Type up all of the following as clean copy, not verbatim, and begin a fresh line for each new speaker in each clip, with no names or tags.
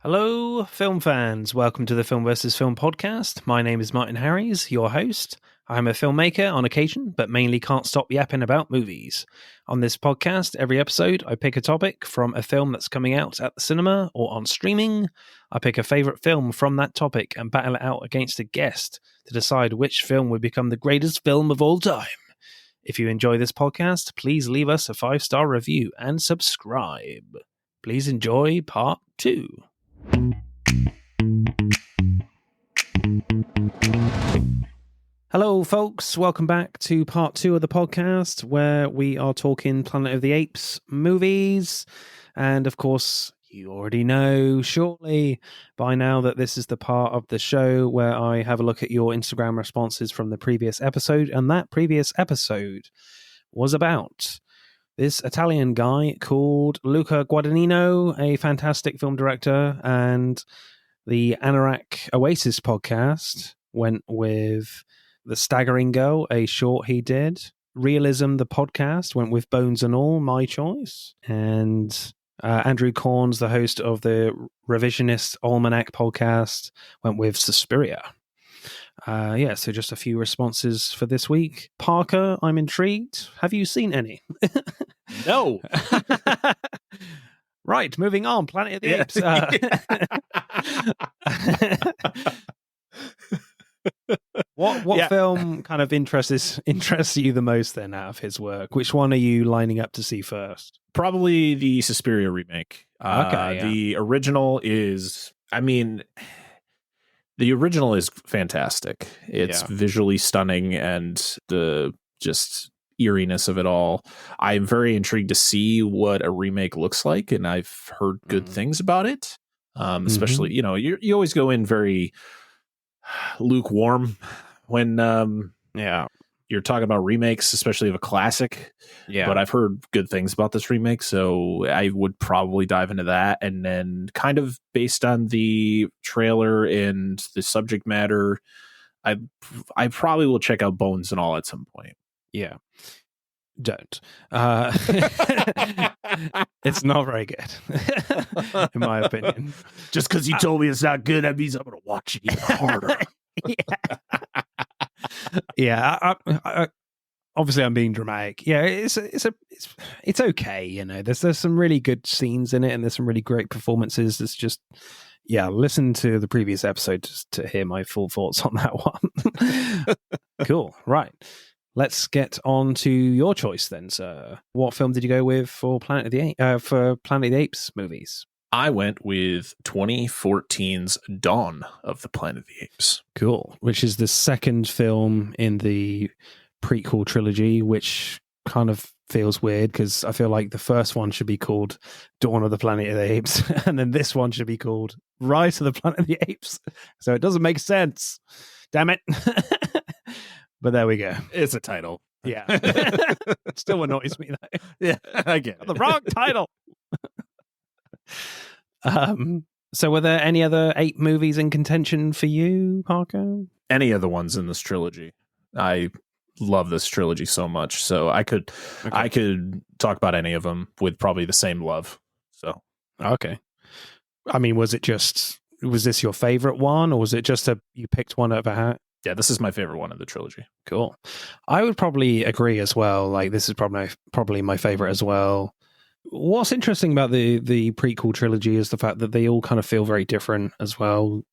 Hello, film fans. Welcome to the Film vs. Film podcast. My name is Martin Harries, your host. I'm a filmmaker on occasion, but mainly can't stop yapping about movies. On this podcast, every episode, I pick a topic from a film that's coming out at the cinema or on streaming. I pick a favourite film from that topic and battle it out against a guest to decide which film would become the greatest film of all time. If you enjoy this podcast, please leave us a 5-star review and subscribe. Please enjoy part 2. Hello, folks. Welcome back to part 2 of the podcast, where we are talking Planet of the Apes movies. And of course, you already know, surely, by now that this is the part of the show where I have a look at your Instagram responses from the previous episode. And that previous episode was about this Italian guy called Luca Guadagnino, a fantastic film director, and the Anorak Oasis podcast went with The Staggering Girl, a short he did. Realism, the podcast, went with Bones and All, my choice. And Andrew Corns, the host of the Revisionist Almanac podcast, went with Suspiria. So just a few responses for this week. Parker, I'm intrigued. Have you seen any?
No.
Right, moving on. Planet of the Apes. What film kind of interests you the most then out of his work? Which one are you lining up to see first?
Probably the Suspiria remake. The original is, the original is fantastic. It's visually stunning, and the just eeriness of it all. I'm very intrigued to see what a remake looks like, and I've heard good things about it. Especially, you always go in very lukewarm when you're talking about remakes, especially of a classic. But I've heard good things about this remake, so I would probably dive into that. And then, kind of based on the trailer and the subject matter, I probably will check out Bones and All at some point.
Yeah. Don't. It's not very good, in my opinion.
Just because you told me it's not good, that means I'm going to watch it even harder.
I obviously I'm being dramatic. Yeah, it's okay. There's some really good scenes in it, and there's some really great performances. It's just, listen to the previous episode just to hear my full thoughts on that one. Cool. Right. Let's get on to your choice then, sir. What film did you go with for Planet of the Apes movies?
I went with 2014's Dawn of the Planet of the Apes.
Cool. Which is the second film in the prequel trilogy, which kind of feels weird because I feel like the first one should be called Dawn of the Planet of the Apes, and then this one should be called Rise of the Planet of the Apes. So it doesn't make sense. Damn it. But there we go.
It's a title.
Yeah. It still annoys me, though.
Yeah, I get it.
The wrong title. So were there any other ape movies in contention for you, Parker?
Any of the ones in this trilogy. I love this trilogy so much. So I could talk about any of them with probably the same love. So
okay. Was this your favorite one, or was it just you picked one out of a hat?
Yeah, this is my favorite one of the trilogy.
Cool. I would probably agree as well. Like, this is probably my favorite as well. What's interesting about the prequel trilogy is the fact that they all kind of feel very different as well.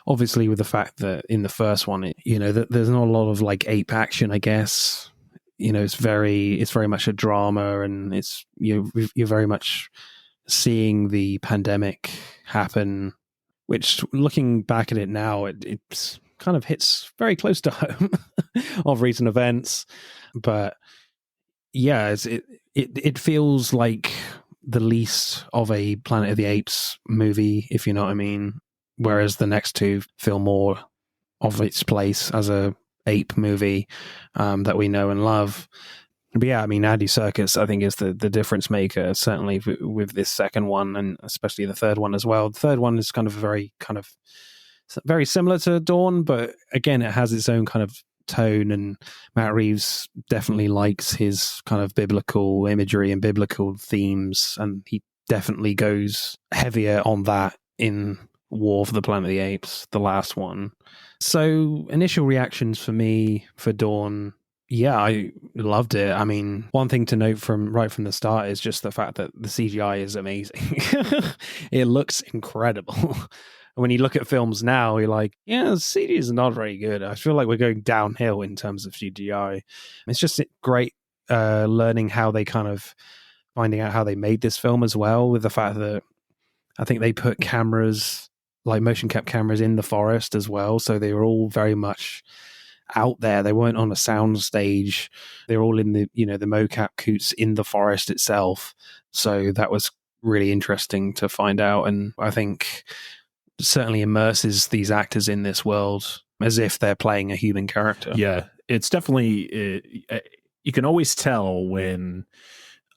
Obviously, with the fact that in the first one, there's not a lot of like ape action, I guess. It's very much a drama, and it's you're very much seeing the pandemic happen. Which, looking back at it now, it's kind of hits very close to home of recent events, but it feels like the least of a Planet of the Apes movie, if you know what I mean, whereas the next two feel more of its place as a ape movie that we know and love. But Andy Serkis, I think, is the difference maker, certainly with this second one, and especially the third one as well. The third one is very similar to Dawn, but again, it has its own kind of tone, and Matt Reeves definitely likes his kind of biblical imagery and biblical themes, and he definitely goes heavier on that in War for the Planet of the Apes, the last one. So initial reactions for me for Dawn, yeah, I loved it. I mean, one thing to note from right from the start is just the fact that the CGI is amazing. It looks incredible. When you look at films now, you're like, yeah, CGI is not very good. I feel like we're going downhill in terms of CGI. It's just great learning how they kind of finding out how they made this film as well, with the fact that I think they put cameras, like motion cap cameras, in the forest as well. So they were all very much out there. They weren't on a sound stage. They were all in the, the mocap coots in the forest itself. So that was really interesting to find out. And I think certainly immerses these actors in this world as if they're playing a human character.
Yeah, it's definitely, you can always tell when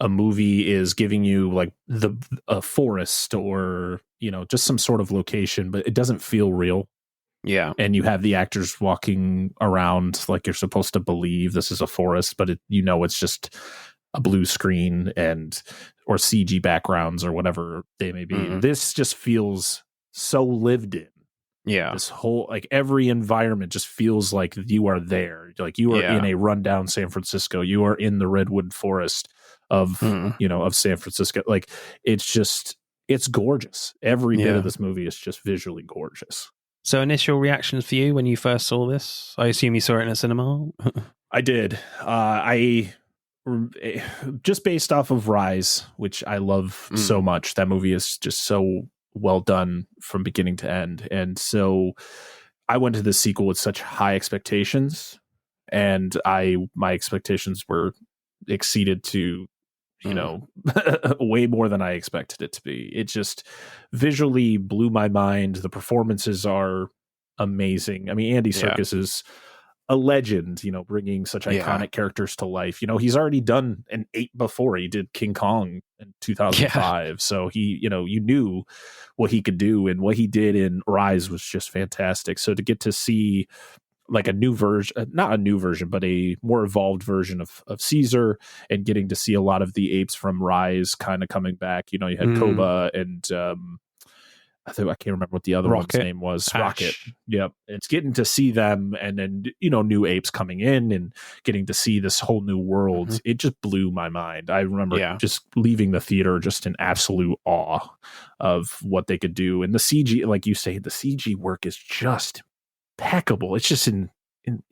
a movie is giving you like a forest or, just some sort of location, but it doesn't feel real.
Yeah.
And you have the actors walking around like you're supposed to believe this is a forest, but it's just a blue screen or CG backgrounds or whatever they may be. Mm-hmm. This just feels so lived in.
Yeah.
This whole, like, every environment just feels like you are there. Like you are in a rundown San Francisco. You are in the redwood forest of, of San Francisco. Like, it's gorgeous. Every bit of this movie is just visually gorgeous.
So initial reactions for you when you first saw this? I assume you saw it in a cinema?
I did. I just based off of Rise, which I love so much. That movie is just so well done from beginning to end. And so I went to the sequel with such high expectations, and my expectations were exceeded to, way more than I expected it to be. It just visually blew my mind. The performances are amazing. I mean, Andy Serkis is a legend, bringing such iconic characters to life. He's already done an ape before. He did King Kong in 2005. Yeah. So he, you knew what he could do, and what he did in Rise was just fantastic. So to get to see like a new version, not a new version, but a more evolved version of Caesar, and getting to see a lot of the apes from Rise kind of coming back. You had Koba and I can't remember what the other one's name was.
Ash.
Rocket. Yep. It's getting to see them, and then, new apes coming in and getting to see this whole new world. Mm-hmm. It just blew my mind. I remember just leaving the theater just in absolute awe of what they could do. And the CG, like you say, the CG work is just impeccable. It's just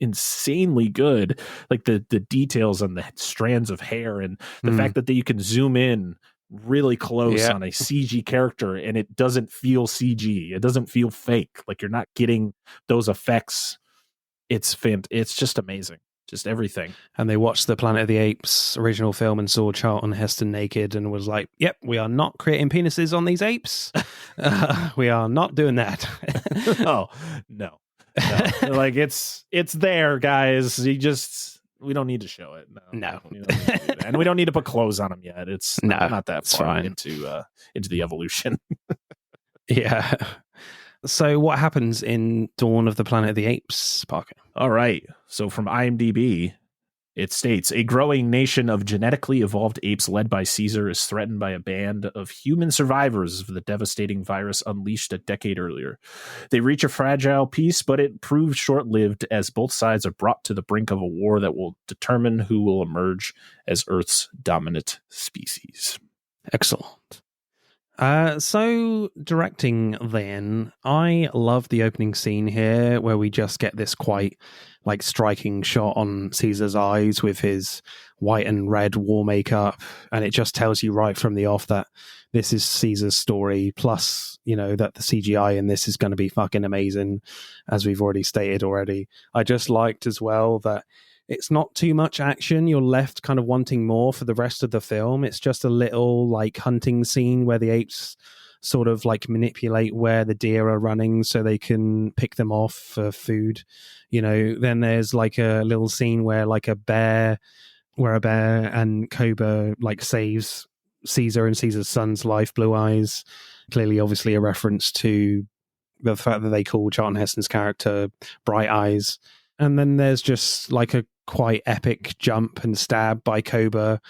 insanely good. Like the details on the strands of hair, and the fact that you can zoom in really close on a CG character and it doesn't feel CG. It doesn't feel fake. Like you're not getting those effects. It's just amazing. Just everything.
And they watched the Planet of the Apes original film and saw Charlton Heston naked and was like, yep, we are not creating penises on these apes. We are not doing that.
Oh, no. Like it's there, guys. We don't need to show it.
No.
And we don't need to put clothes on them yet. It's not that far
fine.
into the evolution.
Yeah. So what happens in Dawn of the Planet of the Apes, Parker?
All right. So from IMDb, it states, a growing nation of genetically evolved apes led by Caesar is threatened by a band of human survivors of the devastating virus unleashed a decade earlier. They reach a fragile peace, but it proves short-lived as both sides are brought to the brink of a war that will determine who will emerge as Earth's dominant species.
Excellent. So directing then, I love the opening scene here where we just get this quite striking shot on Caesar's eyes with his white and red war makeup, and it just tells you right from the off that this is Caesar's story, plus that the CGI in this is going to be fucking amazing, as we've already stated already. I just liked as well that it's not too much action. You're left kind of wanting more for the rest of the film. It's just a little hunting scene where the apes sort of manipulate where the deer are running so they can pick them off for food. Then there's a little scene where a bear and Koba saves Caesar and Caesar's son's life, Blue Eyes. Clearly, obviously a reference to the fact that they call Charlton Heston's character Bright Eyes. And then there's just a quite epic jump and stab by Koba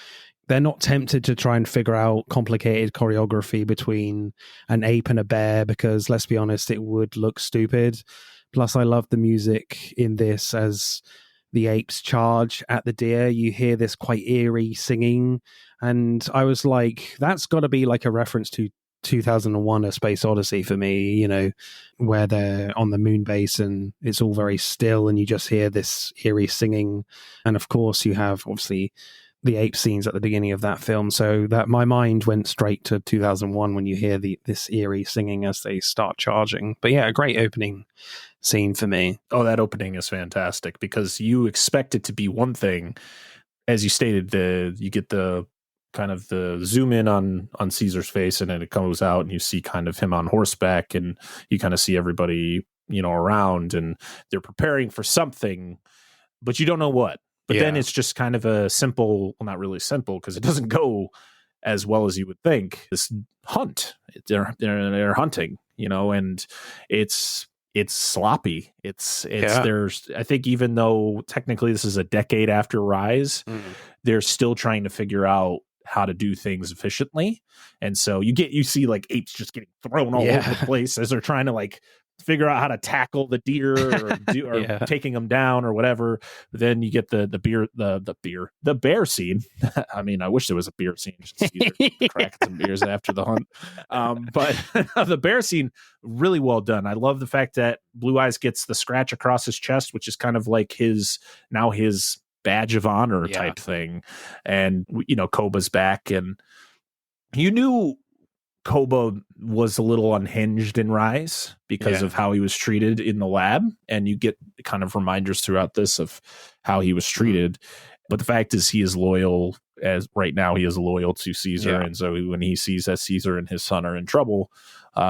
they're not tempted to try and figure out complicated choreography between an ape and a bear, because let's be honest, it would look stupid. Plus, I love the music in this as the apes charge at the deer. You hear this quite eerie singing, and I was like, that's got to be like a reference to 2001 A Space Odyssey for me, you know, where they're on the moon base and it's all very still and you just hear this eerie singing. And of course you have obviously the ape scenes at the beginning of that film, so that my mind went straight to 2001 when you hear this eerie singing as they start charging. But yeah, a great opening scene for me.
Oh, that opening is fantastic because you expect it to be one thing. As you stated, you get the kind of the zoom in on Caesar's face, and then it comes out and you see kind of him on horseback, and you kind of see everybody, you know, around, and they're preparing for something, but you don't know what. But then it's just kind of a simple, well, not really simple because it doesn't go as well as you would think. This hunt, they're hunting, you know, and it's sloppy. There's, I think, even though technically this is a decade after Rise, they're still trying to figure out how to do things efficiently. And so you see like apes just getting thrown all over the place as they're trying to like figure out how to tackle the deer or taking them down or whatever. Then you get the bear scene. I mean, I wish there was a beer scene. Cracking some beers after the hunt. But the bear scene, really well done. I love the fact that Blue Eyes gets the scratch across his chest, which is kind of like his badge of honor type thing. And, you know, Koba's back, and you knew Koba was a little unhinged in Rise because of how he was treated in the lab. And you get kind of reminders throughout this of how he was treated. But the fact is he is loyal, as right now he is loyal to Caesar. And so when he sees that Caesar and his son are in trouble,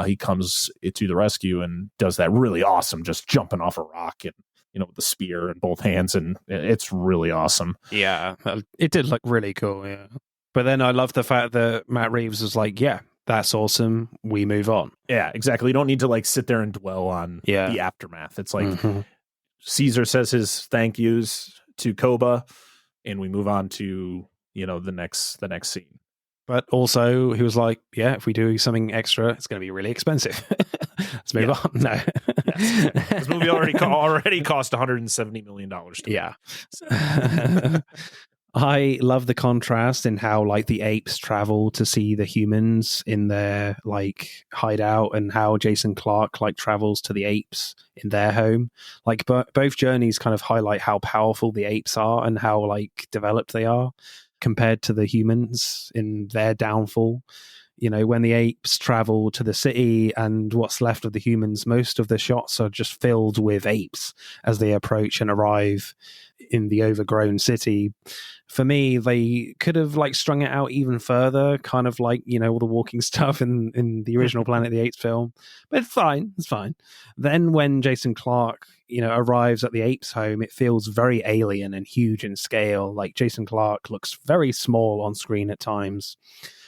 he comes to the rescue and does that really awesome, just jumping off a rock and, you know, with the spear in both hands, and it's really awesome.
Yeah, it did look really cool, But then I love the fact that Matt Reeves was like, yeah, that's awesome, we move on.
Yeah, exactly. You don't need to like sit there and dwell on the aftermath. It's like Caesar says his thank yous to Koba, and we move on to, you know, the next scene.
But also, he was like, yeah, if we do something extra, it's going to be really expensive. Let's move on. No.
This movie already cost $170 million.
I love the contrast in how like the apes travel to see the humans in their like hideout, and how Jason Clarke like travels to the apes in their home. Like both journeys kind of highlight how powerful the apes are and how like developed they are compared to the humans in their downfall. You know, when the apes travel to the city and what's left of the humans, most of the shots are just filled with apes as they approach and arrive in the overgrown city. For me, they could have like strung it out even further, kind of like, you know, all the walking stuff in the original Planet of the Apes film. But it's fine. Then when Jason Clarke, you know, arrives at the apes home, it feels very alien and huge in scale. Like Jason Clarke looks very small on screen at times.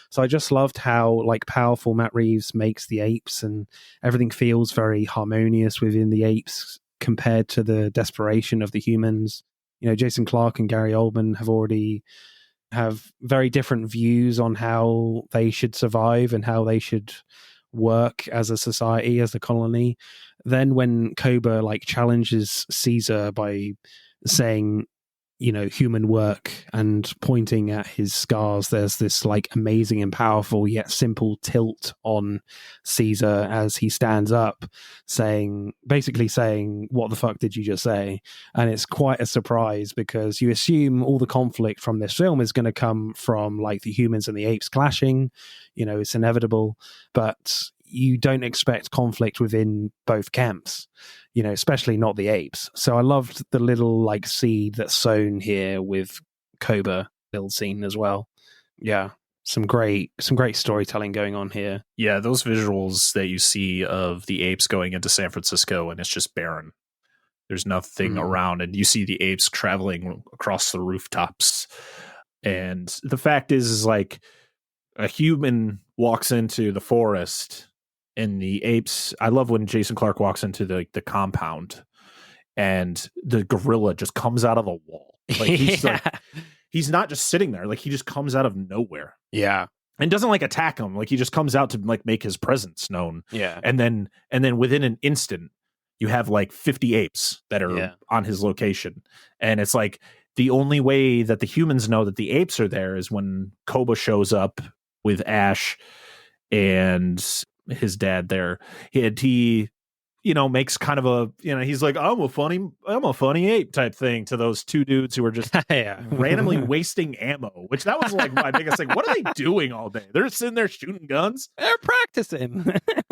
So I just loved how like powerful Matt Reeves makes the apes, and everything feels very harmonious within the apes compared to the desperation of the humans. You know, Jason Clarke and Gary Oldman have very different views on how they should survive and how they should work as a society, as a colony. Then when Koba like challenges Caesar by saying, you know, human work, and pointing at his scars, there's this like amazing and powerful yet simple tilt on Caesar as he stands up, basically saying, what the fuck did you just say? And it's quite a surprise, because you assume all the conflict from this film is going to come from like the humans and the apes clashing, you know, it's inevitable, but you don't expect conflict within both camps, you know, especially not the apes. So I loved the little like seed that's sown here with Koba little scene as well. Yeah, some great storytelling going on here.
Yeah, those visuals that you see of the apes going into San Francisco, and it's just barren. There's nothing around, and you see the apes traveling across the rooftops. And the fact is like a human walks into the forest, and the apes, I love when Jason Clarke walks into the compound, and the gorilla just comes out of the wall. Like he's he's not just sitting there. Like, he just comes out of nowhere.
Yeah.
And doesn't like attack him. Like, he just comes out to like make his presence known.
Yeah.
And then within an instant, you have like 50 apes that are on his location. And it's like the only way that the humans know that the apes are there is when Koba shows up with Ash and his dad there. He makes kind of a, he's like, I'm a funny ape type thing to those two dudes who are just randomly wasting ammo, which that was like my biggest thing. What are they doing all day? They're sitting there shooting guns.
They're practicing.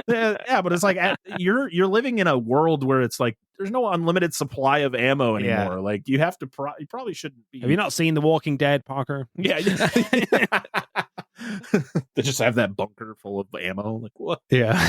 yeah, but it's like you're living in a world where it's like there's no unlimited supply of ammo anymore. Like, you have to you probably shouldn't be.
Have you not seen The Walking Dead, Parker?
Yeah. They just have that bunker full of ammo. Like, what?
Yeah.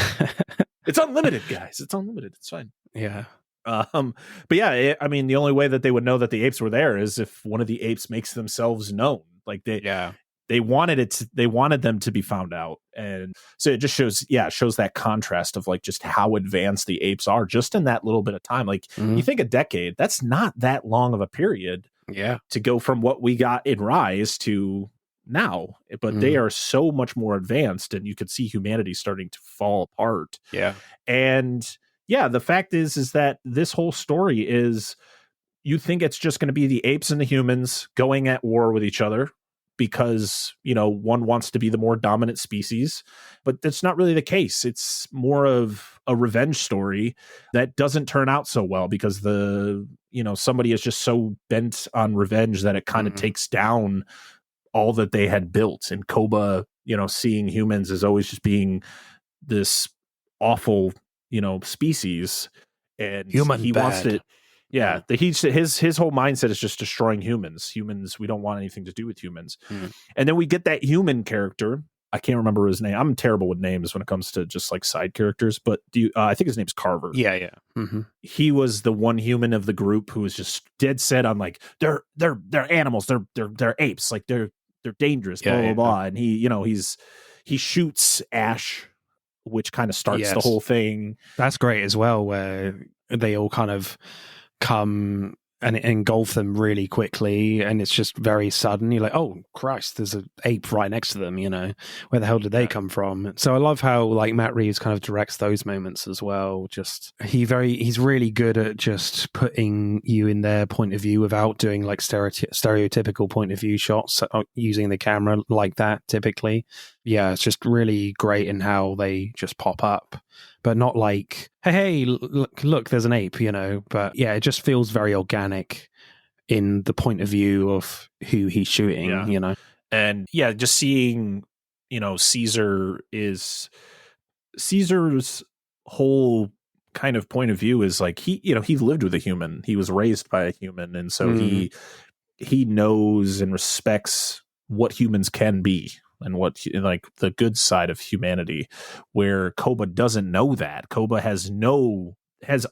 It's unlimited, guys. It's unlimited. It's fine.
Yeah.
But yeah, I mean, the only way that they would know that the apes were there is if one of the apes makes themselves known. Like, they wanted them to be found out. And so it just shows that contrast of like just how advanced the apes are just in that little bit of time. Like, you think a decade, that's not that long of a period to go from what we got in Rise to now, but they are so much more advanced, and you could see humanity starting to fall apart. And the fact is that this whole story is, you think it's just going to be the apes and the humans going at war with each other because one wants to be the more dominant species, but that's not really the case. It's more of a revenge story that doesn't turn out so well because somebody is just so bent on revenge that it kind of takes down all that they had built. And Koba, seeing humans as always just being this awful, species, and he wants to. Yeah, his whole mindset is just destroying humans. We don't want anything to do with humans. And then we get that human character. I can't remember his name. I'm terrible with names when it comes to just like side characters. But I think his name's Carver.
Yeah.
He was the one human of the group who was just dead set on like they're animals. They're apes. Like they're dangerous. Blah blah blah. And he shoots Ash, which kind of starts the whole thing.
That's great as well, where they all kind of come and engulf them really quickly, and it's just very sudden. You're like, oh Christ, there's an ape right next to them, where the hell did they come from? So I love how like Matt Reeves kind of directs those moments as well. Just he's really good at just putting you in their point of view without doing like stereotypical point of view shots, using the camera like that typically. Yeah, it's just really great in how they just pop up, but not like, hey, look, there's an ape, But yeah, it just feels very organic in the point of view of who he's shooting,
And yeah, just seeing, Caesar's whole kind of point of view is like he lived with a human, he was raised by a human, and so he knows and respects what humans can be and what like the good side of humanity, where Koba doesn't know that. Koba has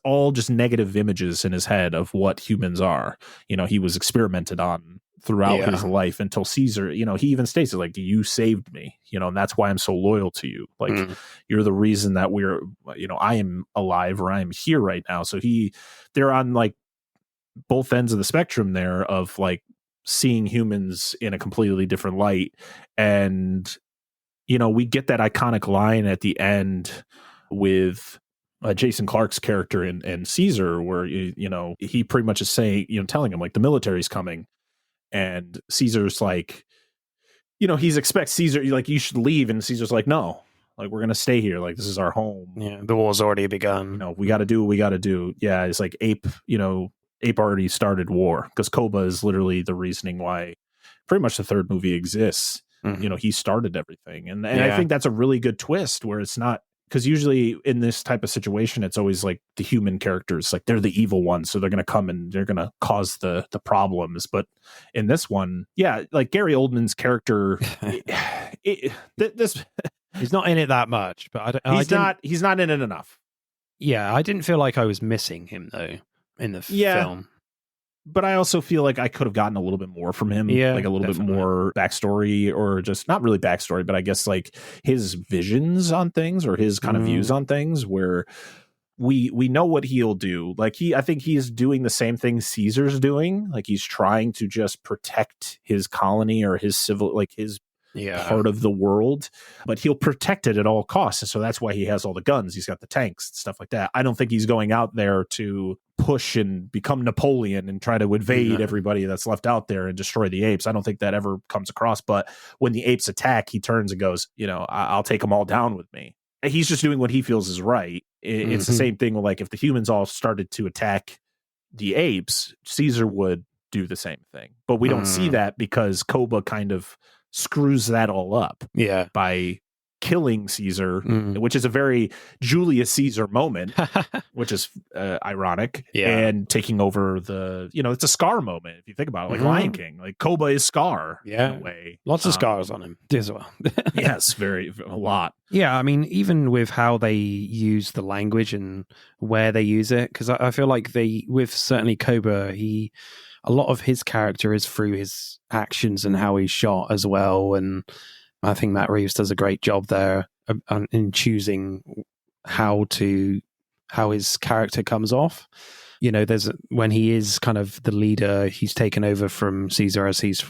all just negative images in his head of what humans are. He was experimented on throughout his life until Caesar, he even states it like, you saved me, and that's why I'm so loyal to you. Like you're the reason that I am alive, or I'm here right now. So they're on like both ends of the spectrum there of like seeing humans in a completely different light. And we get that iconic line at the end with Jason Clarke's character and Caesar, where he pretty much is saying, telling him like the military's coming, and Caesar's like, he expects Caesar like, you should leave, and Caesar's like, no, like we're gonna stay here, like this is our home.
Yeah, the war's already begun.
We got to do what we got to do. Yeah, it's like Ape already started war, because Koba is literally the reasoning why pretty much the third movie exists. He started everything. And I think that's a really good twist, where it's not, because usually in this type of situation, it's always like the human characters, like they're the evil ones. So they're going to come and they're going to cause the problems. But in this one, like Gary Oldman's character,
he's not in it that much, but
he's not in it enough.
Yeah. I didn't feel like I was missing him though in the film.
But I also feel like I could have gotten a little bit more from him, like a little bit more backstory, or just not really backstory, but I guess like his visions on things, or his kind of views on things, where we know what he'll do. Like I think he's doing the same thing Caesar's doing. Like he's trying to just protect his colony or his civil, like his part of the world, but he'll protect it at all costs. And so that's why he has all the guns. He's got the tanks, stuff like that. I don't think he's going out there to push and become Napoleon and try to invade everybody that's left out there and destroy the apes. I don't think that ever comes across. But when the apes attack, he turns and goes, I'll take them all down with me. He's just doing what he feels is right. It's the same thing with, like, if the humans all started to attack the apes, Caesar would do the same thing. But we don't see that because Koba kind of screws that all up by killing Caesar, which is a very Julius Caesar moment, which is ironic, and taking over it's a Scar moment if you think about it, like Lion King. Like Koba is Scar in a way.
Lots of scars on him as well.
Yes, a lot.
Yeah, I mean, even with how they use the language and where they use it, because I feel like with certainly Koba, a lot of his character is through his actions and how he's shot as well. And I think Matt Reeves does a great job there in choosing how his character comes off. When he is kind of the leader, he's taken over from Caesar as he's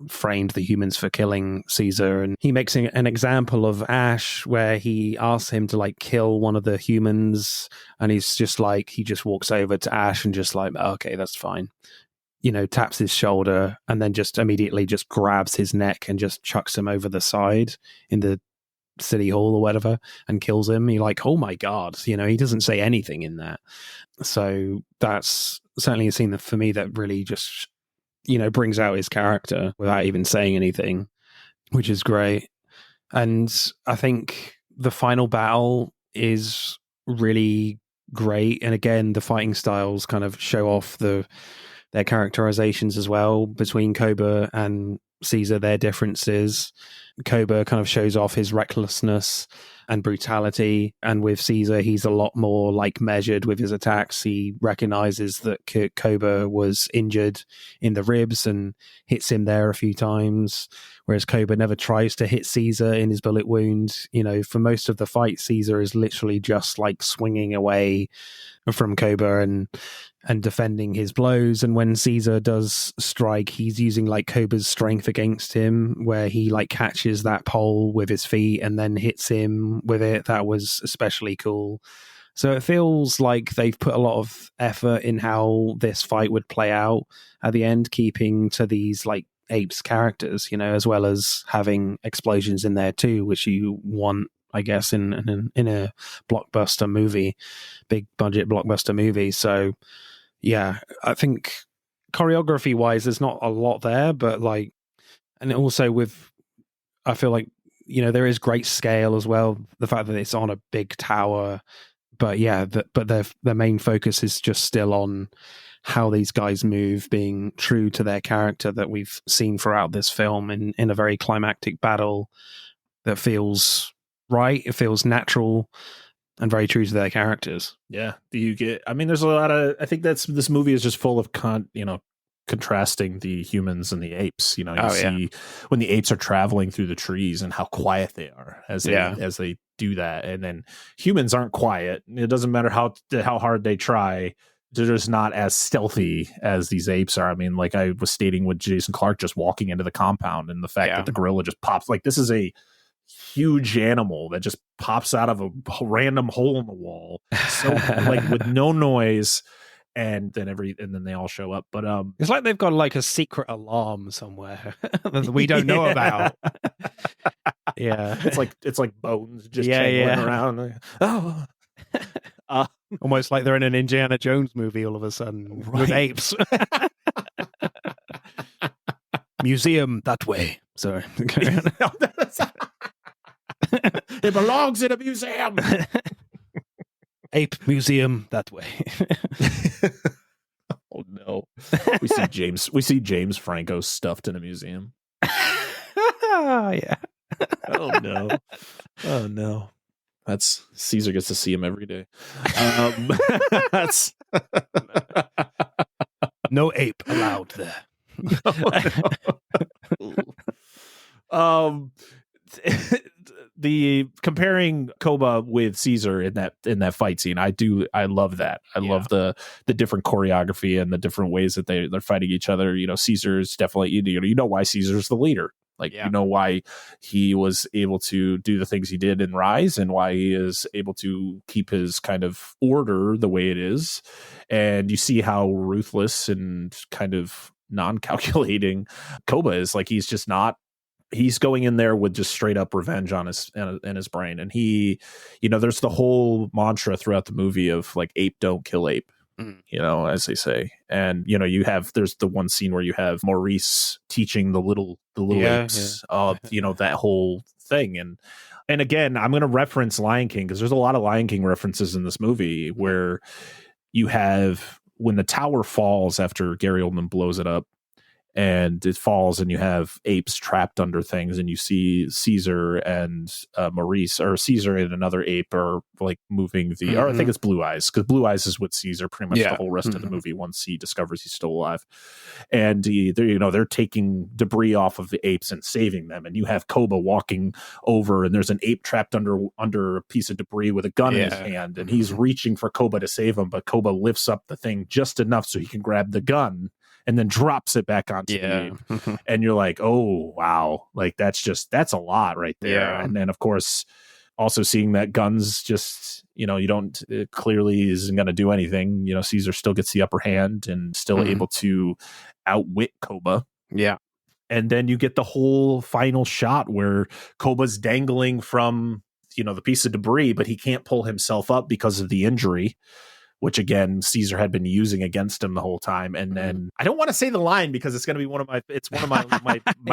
framed the humans for killing Caesar. And he makes an example of Ash where he asks him to like kill one of the humans. And he's just like, he just walks over to Ash and just like, okay, that's fine. Taps his shoulder and then just immediately just grabs his neck and just chucks him over the side in the city hall or whatever and kills him. You're like, oh my God, he doesn't say anything in that. So that's certainly a scene that for me that really just, brings out his character without even saying anything, which is great. And I think the final battle is really great. And again, the fighting styles kind of show off their characterizations as well between Koba and Caesar, their differences. Koba kind of shows off his recklessness and brutality, and with Caesar, he's a lot more like measured with his attacks. He recognizes that Koba was injured in the ribs and hits him there a few times, whereas Koba never tries to hit Caesar in his bullet wound. For most of the fight, Caesar is literally just like swinging away from Koba and defending his blows. And when Caesar does strike, he's using like Koba's strength against him, where he like catches that pole with his feet and then hits him with it. That was especially cool. So it feels like they've put a lot of effort in how this fight would play out at the end, keeping to these like apes characters, as well as having explosions in there too, which you want, I guess, in a blockbuster movie, big budget blockbuster movie. So yeah, I think choreography wise, there's not a lot there, but like, and also I feel like, there is great scale as well. The fact that it's on a big tower, but yeah, but their main focus is just still on how these guys move, being true to their character that we've seen throughout this film in a very climactic battle that feels right. It feels natural and very true to their characters.
Yeah. There's a lot of, I think this movie is just full of contrasting the humans and the apes. You see when the apes are traveling through the trees and how quiet they are as they do that. And then humans aren't quiet. It doesn't matter how hard they try. They're just not as stealthy as these apes are. I mean, like I was stating with Jason Clarke just walking into the compound and the fact that the gorilla just pops, like this is a huge animal that just pops out of a random hole in the wall, so like with no noise, and then they all show up. But
it's like they've got like a secret alarm somewhere that we don't know about. Yeah,
it's like bones just jangling around. Oh,
almost like they're in an Indiana Jones movie all of a sudden with apes. Museum that way. Sorry.
It belongs in a museum.
Ape museum that way.
Oh no. We see James Franco stuffed in a museum.
Yeah.
Oh no. That's Caesar gets to see him every day. That's
no ape allowed there.
No. the comparing Koba with Caesar in that fight scene, I love that. I love the different choreography and the different ways that they're fighting each other. Caesar's definitely, you know why Caesar's the leader. You know why he was able to do the things he did in Rise, and why he is able to keep his kind of order the way it is. And you see how ruthless and kind of non-calculating Koba is. He's just not. He's going in there with just straight up revenge on his brain. And he, there's the whole mantra throughout the movie of ape don't kill ape. As they say. And there's the one scene where you have Maurice teaching the little apes that whole thing. And again, I'm going to reference Lion King, because there's a lot of Lion King references in this movie, where you have when the tower falls after Gary Oldman blows it up, and it falls, and you have apes trapped under things, and you see Caesar and Maurice, or Caesar and another ape, are moving the, or I think it's Blue Eyes, because Blue Eyes is with Caesar pretty much the whole rest of the movie once he discovers he's still alive. And they're taking debris off of the apes and saving them, and you have Koba walking over, and there's an ape trapped under a piece of debris with a gun in his hand, and he's reaching for Koba to save him, but Koba lifts up the thing just enough so he can grab the gun, and then drops it back onto the ape. And you're like, oh, wow. That's a lot right there. Yeah. And then, of course, also seeing that guns just, you don't, it clearly isn't going to do anything. Caesar still gets the upper hand and still able to outwit Koba.
Yeah.
And then you get the whole final shot where Koba's dangling from, the piece of debris, but he can't pull himself up because of the injury, which again Caesar had been using against him the whole time. And then I don't want to say the line, because it's going to be one of my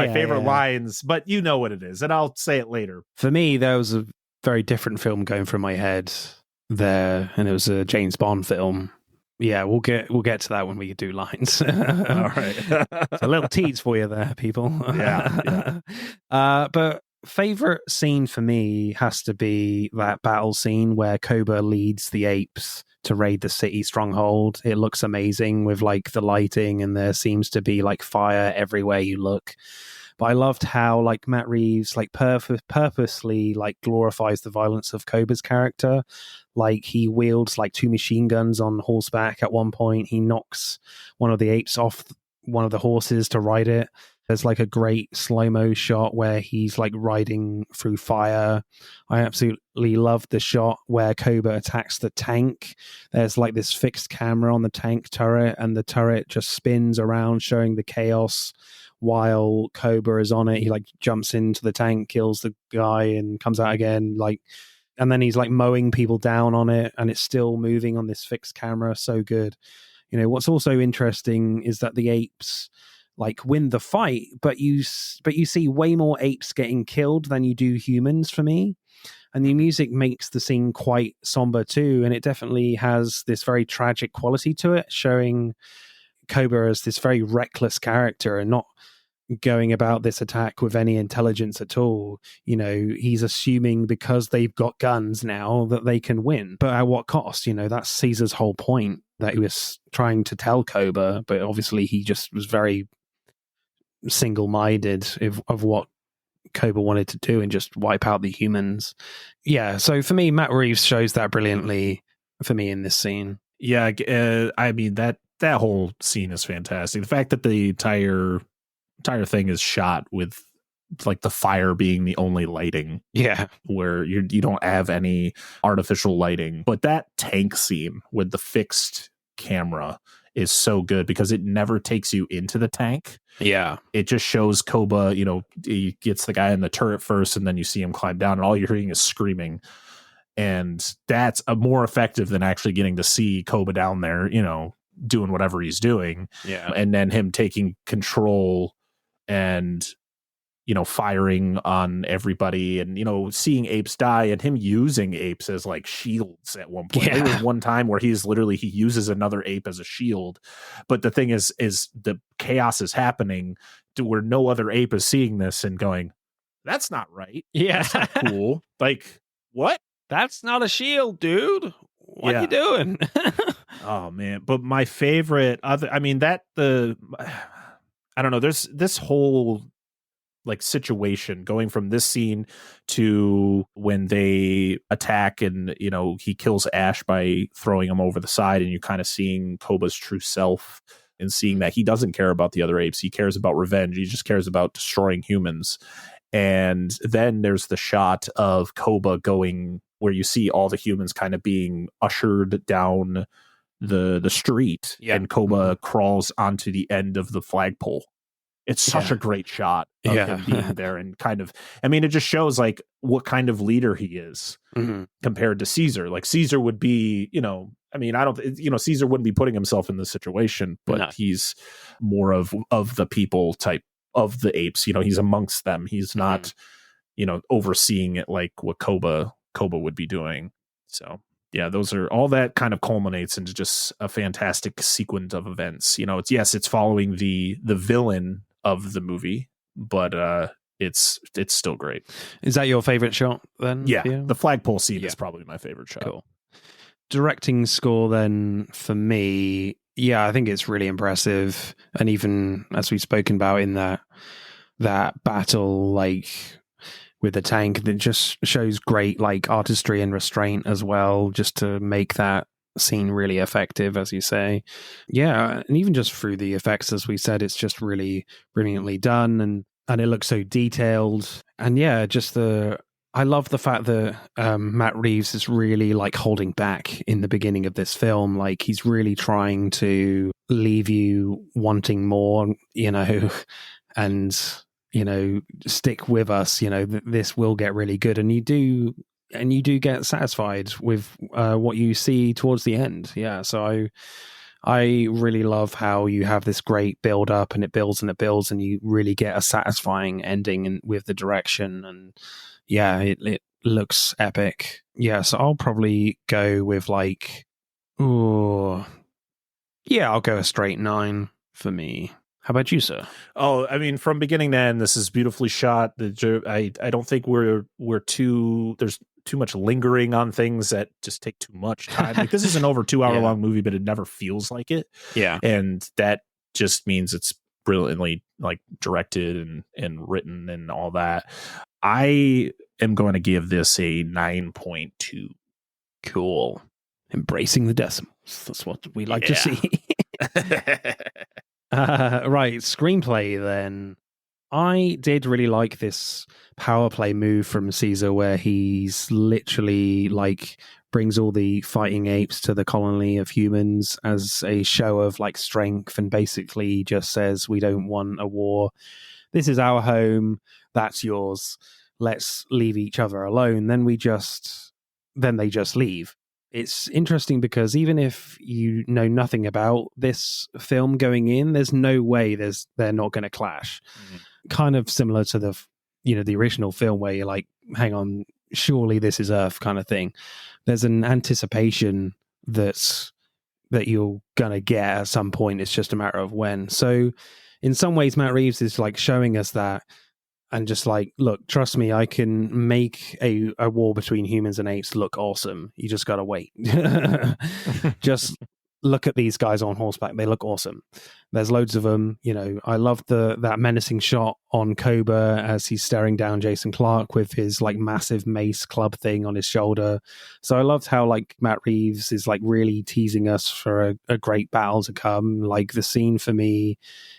favorite lines, but you know what it is, and I'll say it later.
For me, there was a very different film going through my head there, and it was a James Bond film. Yeah, we'll get to that when we do lines.
All right.
A little tease for you there, people.
Yeah.
But favorite scene for me has to be that battle scene where Koba leads the apes to raid the city stronghold. It looks amazing with the lighting, and there seems to be fire everywhere you look. But I loved how Matt Reeves purposely glorifies the violence of Koba's character. He wields 2 machine guns on horseback at one point. He knocks one of the apes off one of the horses to ride it. There's a great slow-mo shot where he's riding through fire. I absolutely love the shot where Koba attacks the tank. There's this fixed camera on the tank turret, and the turret just spins around showing the chaos while Koba is on it. He jumps into the tank, kills the guy, and comes out again. And then he's mowing people down on it, and it's still moving on this fixed camera. So good. What's also interesting is that the apes win the fight, but you see way more apes getting killed than you do humans for me. And the music makes the scene quite somber too, and it definitely has this very tragic quality to it, showing Koba as this very reckless character and not going about this attack with any intelligence at all. He's assuming because they've got guns now that they can win, but at what cost? That's Caesar's whole point, that he was trying to tell Koba, but obviously he just was very single-minded of what Koba wanted to do and just wipe out the humans. Yeah, so for me, Matt Reeves shows that brilliantly for me in this scene.
Yeah, I mean that whole scene is fantastic. The fact that the entire thing is shot with the fire being the only lighting.
Yeah,
where you don't have any artificial lighting. But that tank scene with the fixed camera is so good, because it never takes you into the tank.
Yeah.
It just shows Koba, he gets the guy in the turret first, and then you see him climb down, and all you're hearing is screaming. And that's more effective than actually getting to see Koba down there, doing whatever he's doing.
Yeah.
And then him taking control and firing on everybody, and seeing apes die, and him using apes as shields at one point. There was one time where he uses another ape as a shield, but the thing is the chaos is happening to where no other ape is seeing this and going, that's not right.
Yeah,
that's not cool. What?
That's not a shield, dude. What are you doing?
Oh man. But my favorite I don't know, there's this whole like situation, going from this scene to when they attack and, you know, he kills Ash by throwing him over the side, and you're kind of seeing Koba's true self and seeing that he doesn't care about the other apes. He cares about revenge. He just cares about destroying humans. And then there's the shot of Koba going where you see all the humans kind of being ushered down the street, and Koba crawls onto the end of the flagpole. It's such a great shot of him being there, and kind of, I mean, it just shows like what kind of leader he is compared to Caesar. Like Caesar would be, you know, I mean, I don't, you know, Caesar wouldn't be putting himself in this situation, but he's more of the people type of the apes. You know, he's amongst them. He's not, you know, overseeing it like what Koba would be doing. So yeah, those are all that kind of culminates into just a fantastic sequence of events. You know, it's following the villain of the movie, but it's still great.
Is that your favorite shot then?
Yeah, the flagpole scene is probably my favorite shot.
Cool. Directing score then for me, I think it's really impressive, and even as we've spoken about in that battle, like with the tank, that just shows great like artistry and restraint as well, just to make that scene really effective, as you say. Yeah, and even just through the effects, as we said, it's just really brilliantly done, and it looks so detailed. And yeah, just I love the fact that Matt Reeves is really like holding back in the beginning of this film. Like he's really trying to leave you wanting more, you know, and, you know, stick with us, you know, this will get really good. And you do get satisfied with what you see towards the end. Yeah. So I really love how you have this great build up, and it builds and you really get a satisfying ending with the direction. And yeah, it looks epic. Yeah. So I'll probably go with like, I'll go a straight 9 for me. How about you, sir?
Oh, I mean, from beginning to end, this is beautifully shot. I don't think there's too much lingering on things that just take too much time. Like this is an over 2 hour long movie, but it never feels like it.
Yeah.
And that just means it's brilliantly like directed and written and all that. I am going to give this a 9.2.
Cool. Embracing the decimals. That's what we like to see. Right, screenplay then. I did really like this power play move from Caesar, where he's literally like brings all the fighting apes to the colony of humans as a show of like strength, and basically just says, we don't want a war. This is our home. That's yours. Let's leave each other alone. Then they just leave. It's interesting because even if you know nothing about this film going in, there's no way they're not going to clash. Kind of similar to the original film, where you're like, hang on, surely this is Earth kind of thing. There's an anticipation that you're going to get at some point. It's just a matter of when. So in some ways, Matt Reeves is like showing us that, and just like, look, trust me, I can make a war between humans and apes look awesome. You just got to wait. Just look at these guys on horseback. They look awesome. There's loads of them. You know, I love that menacing shot on Koba as he's staring down Jason Clarke with his like massive mace club thing on his shoulder. So I loved how like Matt Reeves is like really teasing us for a great battle to come. Like the scene for me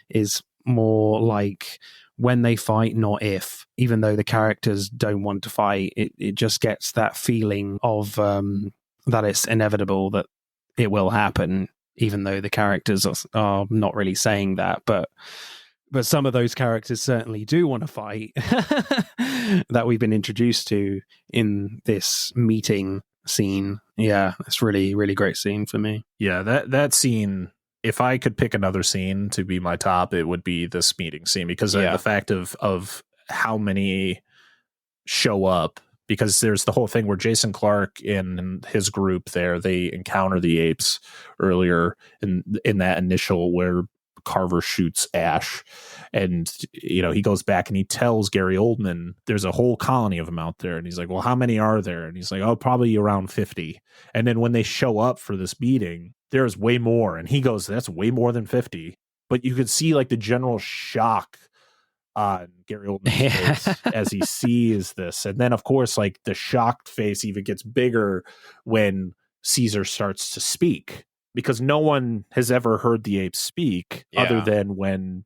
is more like when they fight, not if. Even though the characters don't want to fight, it just gets that feeling of that it's inevitable, that it will happen, even though the characters are not really saying that. But some of those characters certainly do want to fight that we've been introduced to in this meeting scene. Yeah, it's really, really great scene for me.
Yeah, that scene, if I could pick another scene to be my top, it would be this meeting scene, because of the fact of how many show up. Because there's the whole thing where Jason Clarke and his group there, they encounter the apes earlier in that initial where Carver shoots Ash. And, you know, he goes back and he tells Gary Oldman there's a whole colony of them out there. And he's like, well, how many are there? And he's like, oh, probably around 50. And then when they show up for this meeting, there's way more. And he goes, that's way more than 50. But you could see like the general shock on Gary Oldman's face as he sees this. And then, of course, like the shocked face even gets bigger when Caesar starts to speak, because no one has ever heard the apes speak other than when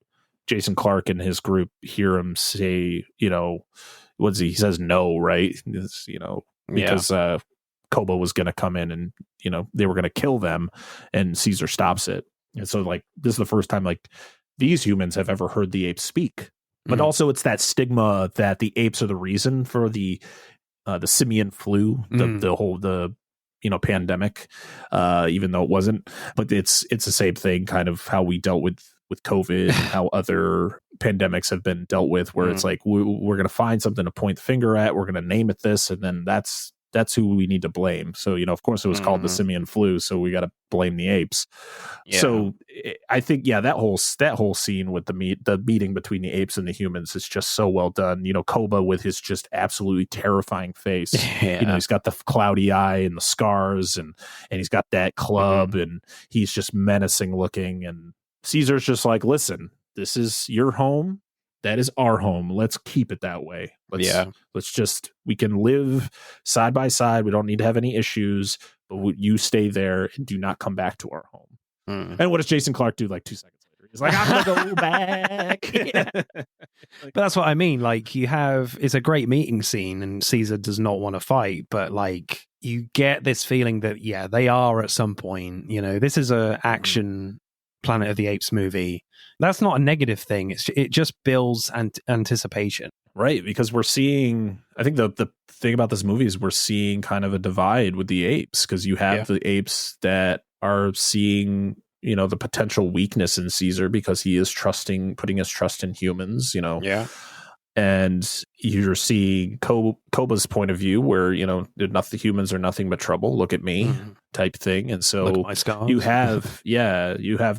Jason Clarke and his group hear him say, he says no, right? It's, because Koba was going to come in and, they were going to kill them, and Caesar stops it. And so, like, this is the first time, like, these humans have ever heard the apes speak. But also it's that stigma that the apes are the reason for the simian flu, the whole pandemic, even though it wasn't. But it's the same thing, kind of how we dealt with COVID, and how other pandemics have been dealt with, where it's like we're going to find something to point the finger at, we're going to name it this, and then that's who we need to blame. So, of course it was called the simian flu, so we got to blame the apes. Yeah. So I think, that whole scene with the meeting between the apes and the humans is just so well done. Koba with his just absolutely terrifying face. He's got the cloudy eye and the scars, and he's got that club, and he's just menacing looking. And Caesar's just like, listen, this is your home. That is our home. Let's keep it that way. We can live side by side. We don't need to have any issues, but you stay there and do not come back to our home. And what does Jason Clarke do like 2 seconds later? He's like, I'm going to go back.
But that's what I mean. Like, it's a great meeting scene, and Caesar does not want to fight, but like, you get this feeling that, they are at some point, this is a action Planet of the Apes movie. That's not a negative thing. It just builds anticipation.
Right, because we're seeing, I think the thing about this movie is we're seeing kind of a divide with the apes, because you have the apes that are seeing, the potential weakness in Caesar because he is putting his trust in humans, And you're seeing Koba's point of view, where, the humans are nothing but trouble. Look at me, type thing. And so you have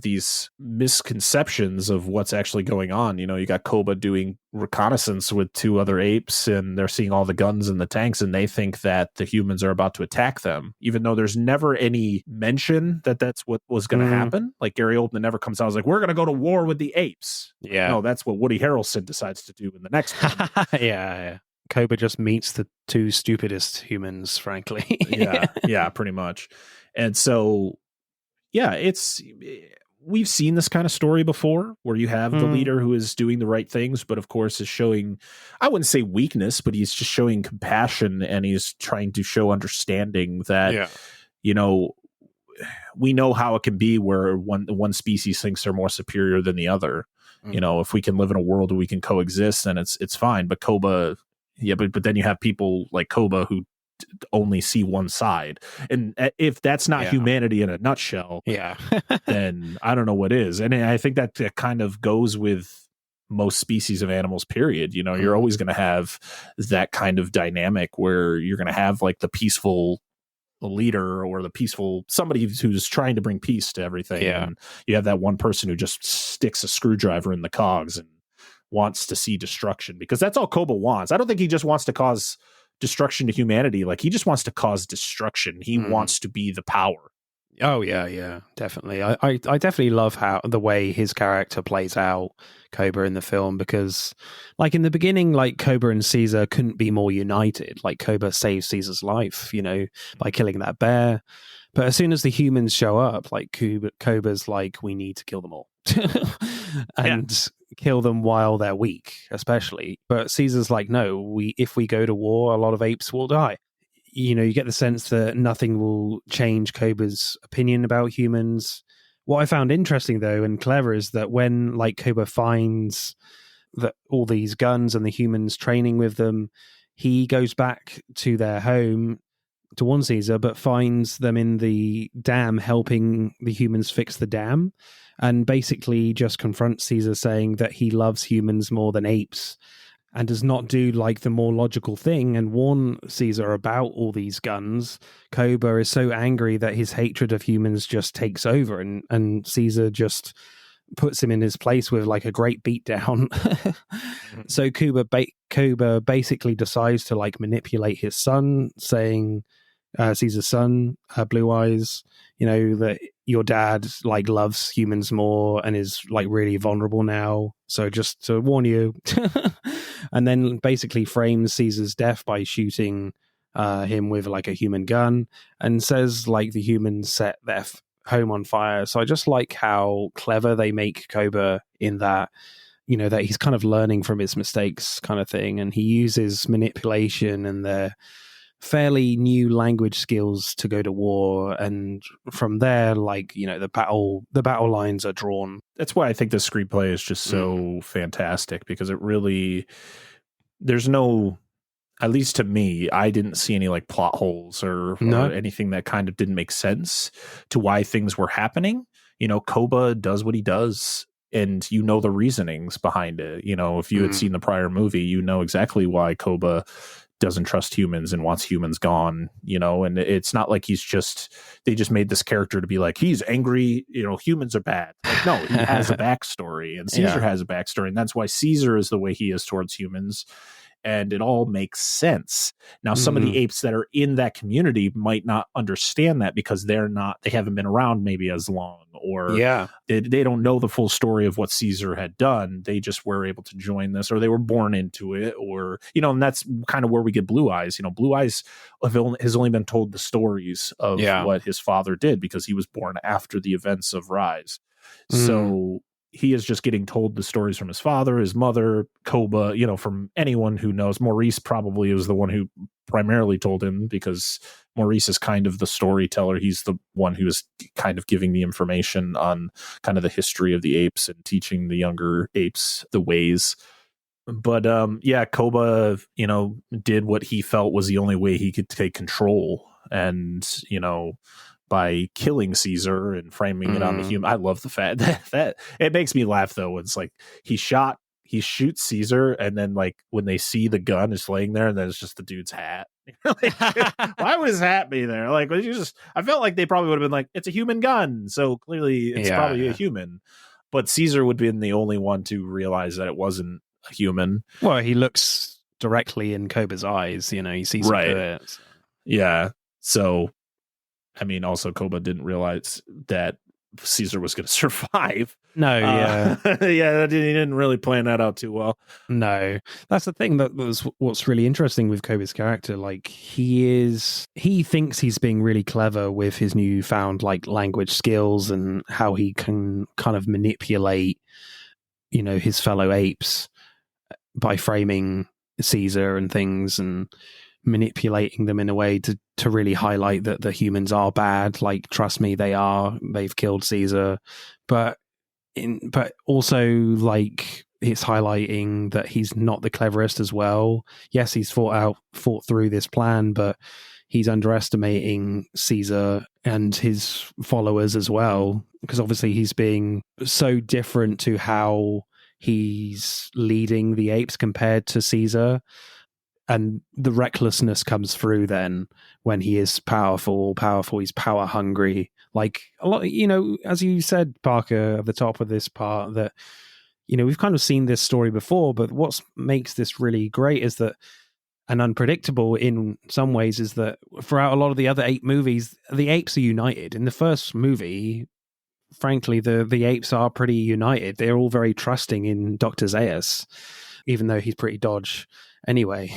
these misconceptions of what's actually going on. You got Koba doing reconnaissance with 2 other apes, and they're seeing all the guns and the tanks, and they think that the humans are about to attack them, even though there's never any mention that that's what was going to happen. Like, Gary Oldman never comes out and is like, we're going to go to war with the apes. No, that's what Woody Harrelson decides to do in the next one.
Yeah. Koba just meets the 2 stupidest humans, frankly.
yeah, pretty much. And so, we've seen this kind of story before, where you have the leader who is doing the right things, but of course is showing, I wouldn't say weakness, but he's just showing compassion, and he's trying to show understanding that, we know how it can be where one species thinks they're more superior than the other. If we can live in a world where we can coexist, then it's fine. But Koba, but then you have people like Koba who only see one side, and if that's not humanity in a nutshell, then I don't know what is. And I think that kind of goes with most species of animals, period. You're always going to have that kind of dynamic where you're going to have like the peaceful leader, or the peaceful somebody who's trying to bring peace to everything, and you have that one person who just sticks a screwdriver in the cogs and wants to see destruction, because that's all Koba wants. I don't think he just wants to cause destruction to humanity. Like, he just wants to cause destruction. He wants to be the power.
Oh yeah, definitely. I definitely love how the way his character plays out, Koba, in the film, because like in the beginning, like Koba and Caesar couldn't be more united. Like, Koba saves Caesar's life, by killing that bear. But as soon as the humans show up, like Koba's like, we need to kill them all. And kill them while they're weak, especially. But Caesar's like, no, if we go to war, a lot of apes will die. You get the sense that nothing will change Koba's opinion about humans. What I found interesting, though, and clever, is that when like Koba finds that all these guns and the humans training with them, he goes back to their home to warn Caesar, but finds them in the dam helping the humans fix the dam, and basically just confronts Caesar, saying that he loves humans more than apes, and does not do like the more logical thing and warn Caesar about all these guns. Koba is so angry that his hatred of humans just takes over, and Caesar just puts him in his place with like a great beatdown. So Koba basically decides to like manipulate his son, saying Caesar's son, Blue Eyes, that your dad like loves humans more and is like really vulnerable now. So just to warn you. And then basically frames Caesar's death by shooting him with like a human gun, and says like the humans set their home on fire. So I just like how clever they make Koba in that, you know, that he's kind of learning from his mistakes kind of thing. And he uses manipulation and their fairly new language skills to go to war. And from there, like, you know, the battle lines are drawn.
That's why I think the screenplay is just so fantastic, because it really, there's no, at least to me, I didn't see any like plot holes or anything that kind of didn't make sense to why things were happening. You know, Koba does what he does, and you know the reasonings behind it. You know, if you had seen the prior movie, you know exactly why Koba doesn't trust humans and wants humans gone, you know. And it's not like they just made this character to be like, he's angry, you know, humans are bad. Like, no, he has a backstory, and Caesar has a backstory, and that's why Caesar is the way he is towards humans. And it all makes sense. Now, some of the apes that are in that community might not understand that, because they haven't been around maybe as long, or they don't know the full story of what Caesar had done. They just were able to join this, or they were born into it, or, you know, and that's kind of where we get Blue Eyes. You know, Blue Eyes has only been told the stories of what his father did, because he was born after the events of Rise. So he is just getting told the stories from his father, his mother, Koba, you know, from anyone who knows. Maurice probably was the one who primarily told him, because Maurice is kind of the storyteller. He's the one who is kind of giving the information on kind of the history of the apes and teaching the younger apes the ways. But Koba, you know, did what he felt was the only way he could take control. And, you know, by killing Caesar and framing it on the human. I love the fact that it makes me laugh, though. It's like he shoots Caesar, and then like when they see the gun is laying there, and then it's just the dude's hat. Like, why would his hat be there? Like, I felt like they probably would have been like, it's a human gun, so clearly it's probably a human. But Caesar would have been the only one to realize that it wasn't a human.
Well, he looks directly in Koba's eyes, you know, he sees it. So.
Yeah. So, I mean, also Koba didn't realize that Caesar was going to survive.
No,
he didn't really plan that out too well.
No, that's the thing. That was what's really interesting with Koba's character. Like, he thinks he's being really clever with his newfound like language skills and how he can kind of manipulate, you know, his fellow apes by framing Caesar and things and manipulating them in a way to really highlight that the humans are bad. Like, trust me, they've killed Caesar. But also, like, it's highlighting that he's not the cleverest as well. Yes, he's fought through this plan, but he's underestimating Caesar and his followers as well, because obviously he's being so different to how he's leading the apes compared to Caesar. And the recklessness comes through then when he is powerful, he's power hungry. Like, a lot, you know, as you said, Parker, at the top of this part, that, you know, we've kind of seen this story before, but what makes this really great is that, and unpredictable in some ways, is that throughout a lot of the other ape movies, the apes are united. In the first movie, frankly, the apes are pretty united. They're all very trusting in Dr. Zaius, even though he's pretty dodge anyway.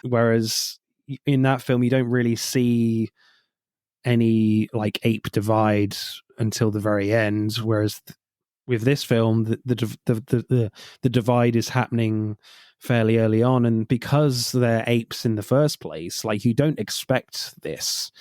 Whereas in that film, you don't really see any like ape divide until the very end. Whereas with this film, the divide is happening fairly early on, and because they're apes in the first place, like, you don't expect this.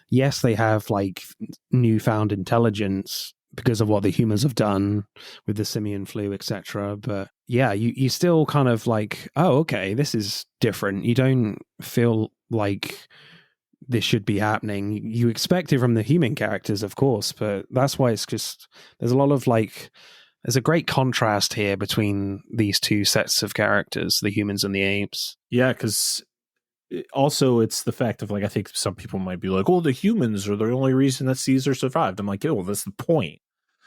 Yes, they have like newfound intelligence because of what the humans have done with the simian flu, etc. But yeah, you still kind of like, oh, okay, this is different. You don't feel like this should be happening. You expect it from the human characters, of course, but that's why it's just, there's a lot of like, there's a great contrast here between these two sets of characters, the humans and the apes.
Yeah, because also it's the fact of like, I think some people might be like, oh, the humans are the only reason that Caesar survived. I'm like, oh, well, that's the point.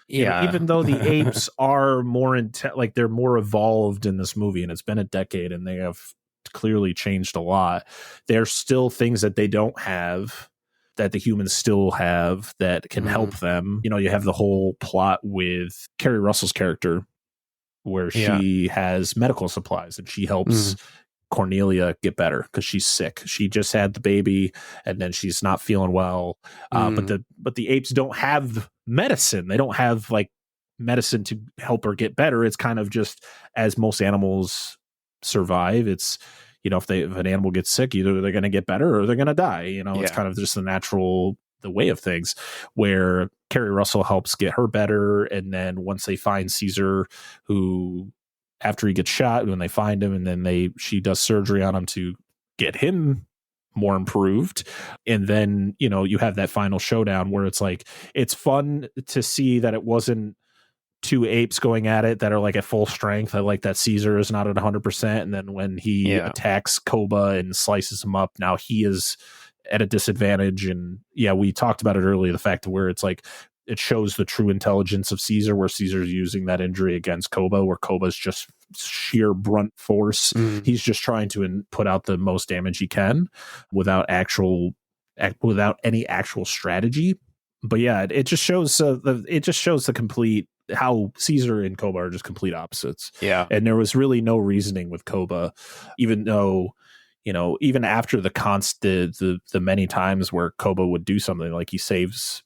Yeah.
Even though the apes are more like they're more evolved in this movie, and it's been a decade and they have clearly changed a lot, there's still things that they don't have that the humans still have that can help them. You know, you have the whole plot with Kerry Russell's character where she has medical supplies and she helps Cornelia get better because she's sick. She just had the baby and then she's not feeling well. But the apes don't have medicine. They don't have like medicine to help her get better. It's kind of just as most animals survive. It's, you know, if an animal gets sick, either they're going to get better or they're going to die. You know, it's kind of just the way of things, where Kerry Russell helps get her better. And then once they find Caesar, who after he gets shot, when they find him, and then she does surgery on him to get him more improved. And then, you know, you have that final showdown where it's like, it's fun to see that it wasn't two apes going at it that are like at full strength. I like that Caesar is not at 100%. And then when he attacks Koba and slices him up, now he is at a disadvantage. And we talked about it earlier, the fact where it's like, it shows the true intelligence of Caesar, where Caesar's using that injury against Koba, where Koba's just sheer brunt force. He's just trying to put out the most damage he can without any actual strategy. But it just shows the complete, how Caesar and Koba are just complete opposites. Yeah. And there was really no reasoning with Koba, even though, you know, even after the many times where Koba would do something, like he saves,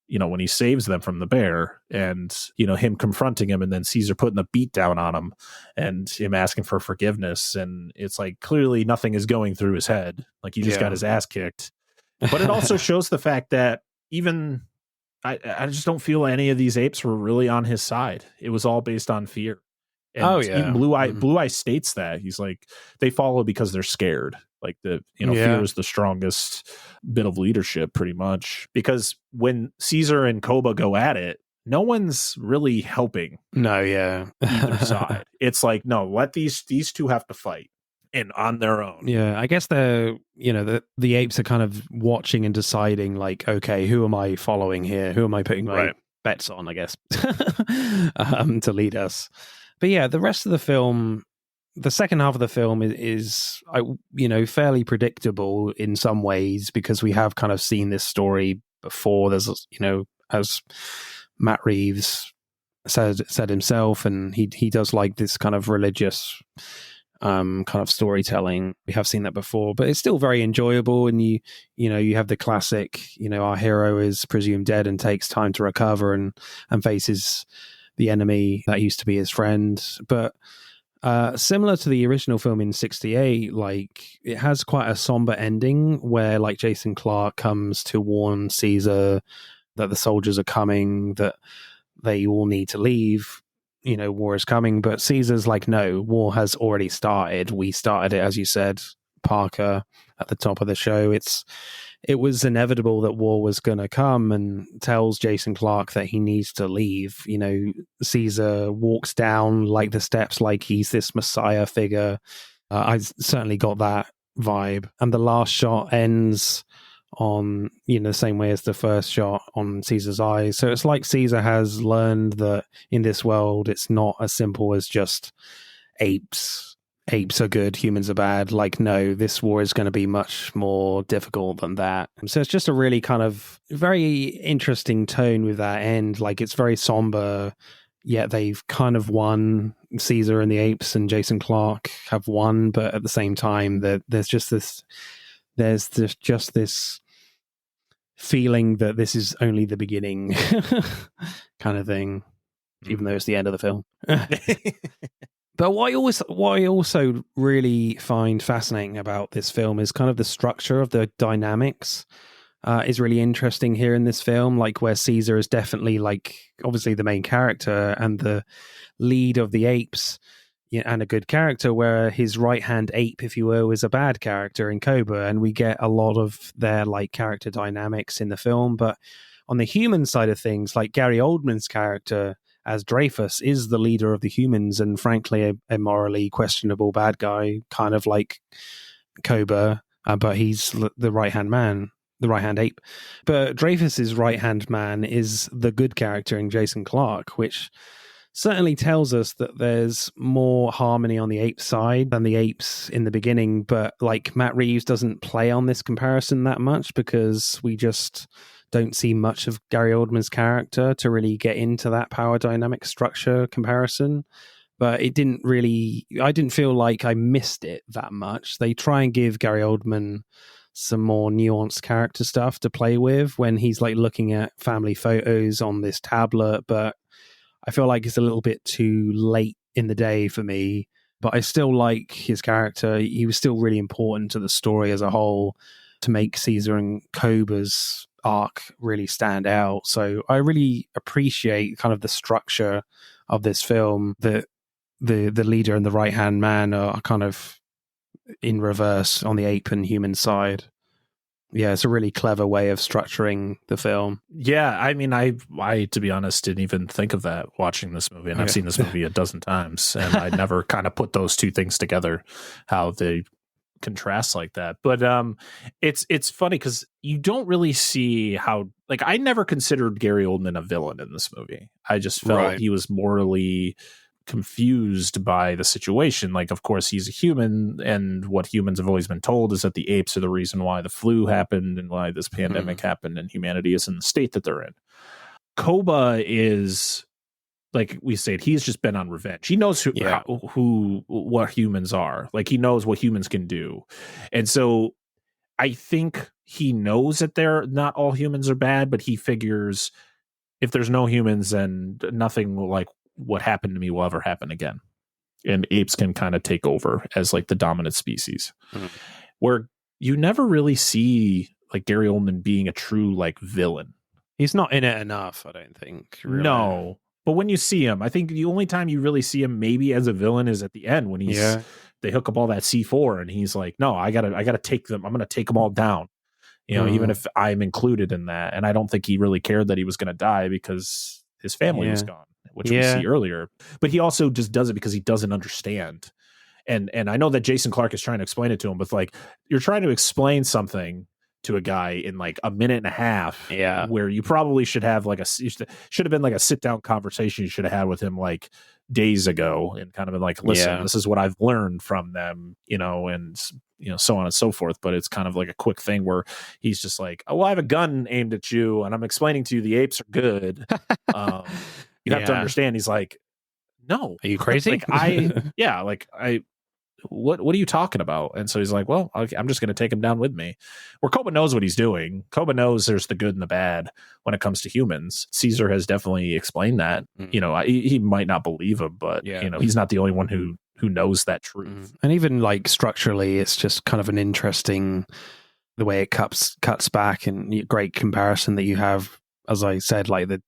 you know, when he saves them from the bear, and, you know, him confronting him and then Caesar putting the beat down on him and him asking for forgiveness. And it's like, clearly nothing is going through his head. Like, he just got his ass kicked. But it also shows the fact that even I just don't feel any of these apes were really on his side. It was all based on fear. And even Blue Eye states that. He's like, they follow because they're scared. Like, fear is the strongest bit of leadership, pretty much. Because when Caesar and Koba go at it, no one's really helping. Either side. It's like, no, let these two have to fight, and on their own.
Yeah, I guess the apes are kind of watching and deciding, like, okay, who am I following here? Who am I putting my bets on, I guess, to lead us. But the rest of the film, the second half of the film is fairly predictable in some ways, because we have kind of seen this story before. There's, as Matt Reeves said himself, and he does like this kind of religious kind of storytelling. We have seen that before, but it's still very enjoyable. And you have the classic, our hero is presumed dead and takes time to recover and faces the enemy that used to be his friend. But similar to the original film in 1968, like, it has quite a somber ending where, like, Jason Clarke comes to warn Caesar that the soldiers are coming, that they all need to leave. War is coming, but Caesar's like, no, war has already started. We started it, as you said, Parker, at the top of the show. It was inevitable that war was going to come, and tells Jason Clarke that he needs to leave. Caesar walks down like the steps like he's this messiah figure. I certainly got that vibe. And the last shot ends on, the same way as the first shot, on Caesar's eyes. So it's like Caesar has learned that in this world, it's not as simple as just apes. Apes are good, humans are bad. Like, no, this war is going to be much more difficult than that. So it's just a really kind of very interesting tone with that end. Like, it's very somber, yet they've kind of won. Caesar and the apes and Jason Clarke have won, but at the same time, there's just this feeling that this is only the beginning kind of thing, even though it's the end of the film. But what I also really find fascinating about this film is kind of the structure of the dynamics is really interesting here in this film, like, where Caesar is definitely, like, obviously the main character and the lead of the apes, and a good character, where his right-hand ape, if you will, is a bad character in Koba, and we get a lot of their, like, character dynamics in the film. But on the human side of things, like, Gary Oldman's character as Dreyfus is the leader of the humans, and frankly a morally questionable bad guy, kind of like Koba, but he's the right-hand man, the right-hand ape. But Dreyfus's right-hand man is the good character in Jason Clarke, which certainly tells us that there's more harmony on the ape side than the apes in the beginning. But like Matt Reeves doesn't play on this comparison that much because we just don't see much of Gary Oldman's character to really get into that power dynamic structure comparison. But it didn't really, I didn't feel like I missed it that much. They try and give Gary Oldman some more nuanced character stuff to play with when he's like looking at family photos on this tablet, but I feel like it's a little bit too late in the day for me. But I still like his character. He was still really important to the story as a whole to make Caesar and Koba's arc really stand out. So I really appreciate kind of the structure of this film, that the leader and the right-hand man are kind of in reverse on the ape and human side. Yeah, it's a really clever way of structuring the film.
Yeah, I mean, I to be honest, didn't even think of that watching this movie. And I've seen this movie a dozen times, and I never kind of put those two things together, how they contrast like that. But it's funny because you don't really see how, like, I never considered Gary Oldman a villain in this movie. I just felt he was morally confused by the situation. Like, of course, he's a human, and what humans have always been told is that the apes are the reason why the flu happened and why this pandemic happened, and humanity is in the state that they're in. Koba is, like we said, he's just been on revenge. He knows what humans are. Like, he knows what humans can do. And so I think he knows that they're not all humans are bad, but he figures if there's no humans, then nothing like what happened to me will ever happen again. And apes can kind of take over as like the dominant species. Where you never really see like Gary Oldman being a true like villain.
He's not in it enough, I don't think. Really.
No. But when you see him, I think the only time you really see him maybe as a villain is at the end when they hook up all that C4 and he's like, no, I gotta take them. I'm gonna take them all down. You know, even if I'm included in that. And I don't think he really cared that he was gonna die because his family was gone, which we see earlier. But he also just does it because he doesn't understand. And I know that Jason Clarke is trying to explain it to him, but like, you're trying to explain something to a guy in like a minute and a half, where you probably should have like should have been like a sit down conversation you should have had with him like days ago, and kind of been like, listen, this is what I've learned from them, you know, and you know, so on and so forth. But it's kind of like a quick thing where he's just like, oh, well, I have a gun aimed at you and I'm explaining to you the apes are good. You have to understand. He's like, no,
are you crazy?
What are you talking about? And so he's like, well, I'm just going to take him down with me. Where Koba knows what he's doing. Koba knows there's the good and the bad when it comes to humans. Caesar has definitely explained that. You know, he might not believe him, but you know, he's not the only one who knows that truth.
And even like structurally, it's just kind of an interesting, the way it cuts back, and great comparison that you have, as I said, like the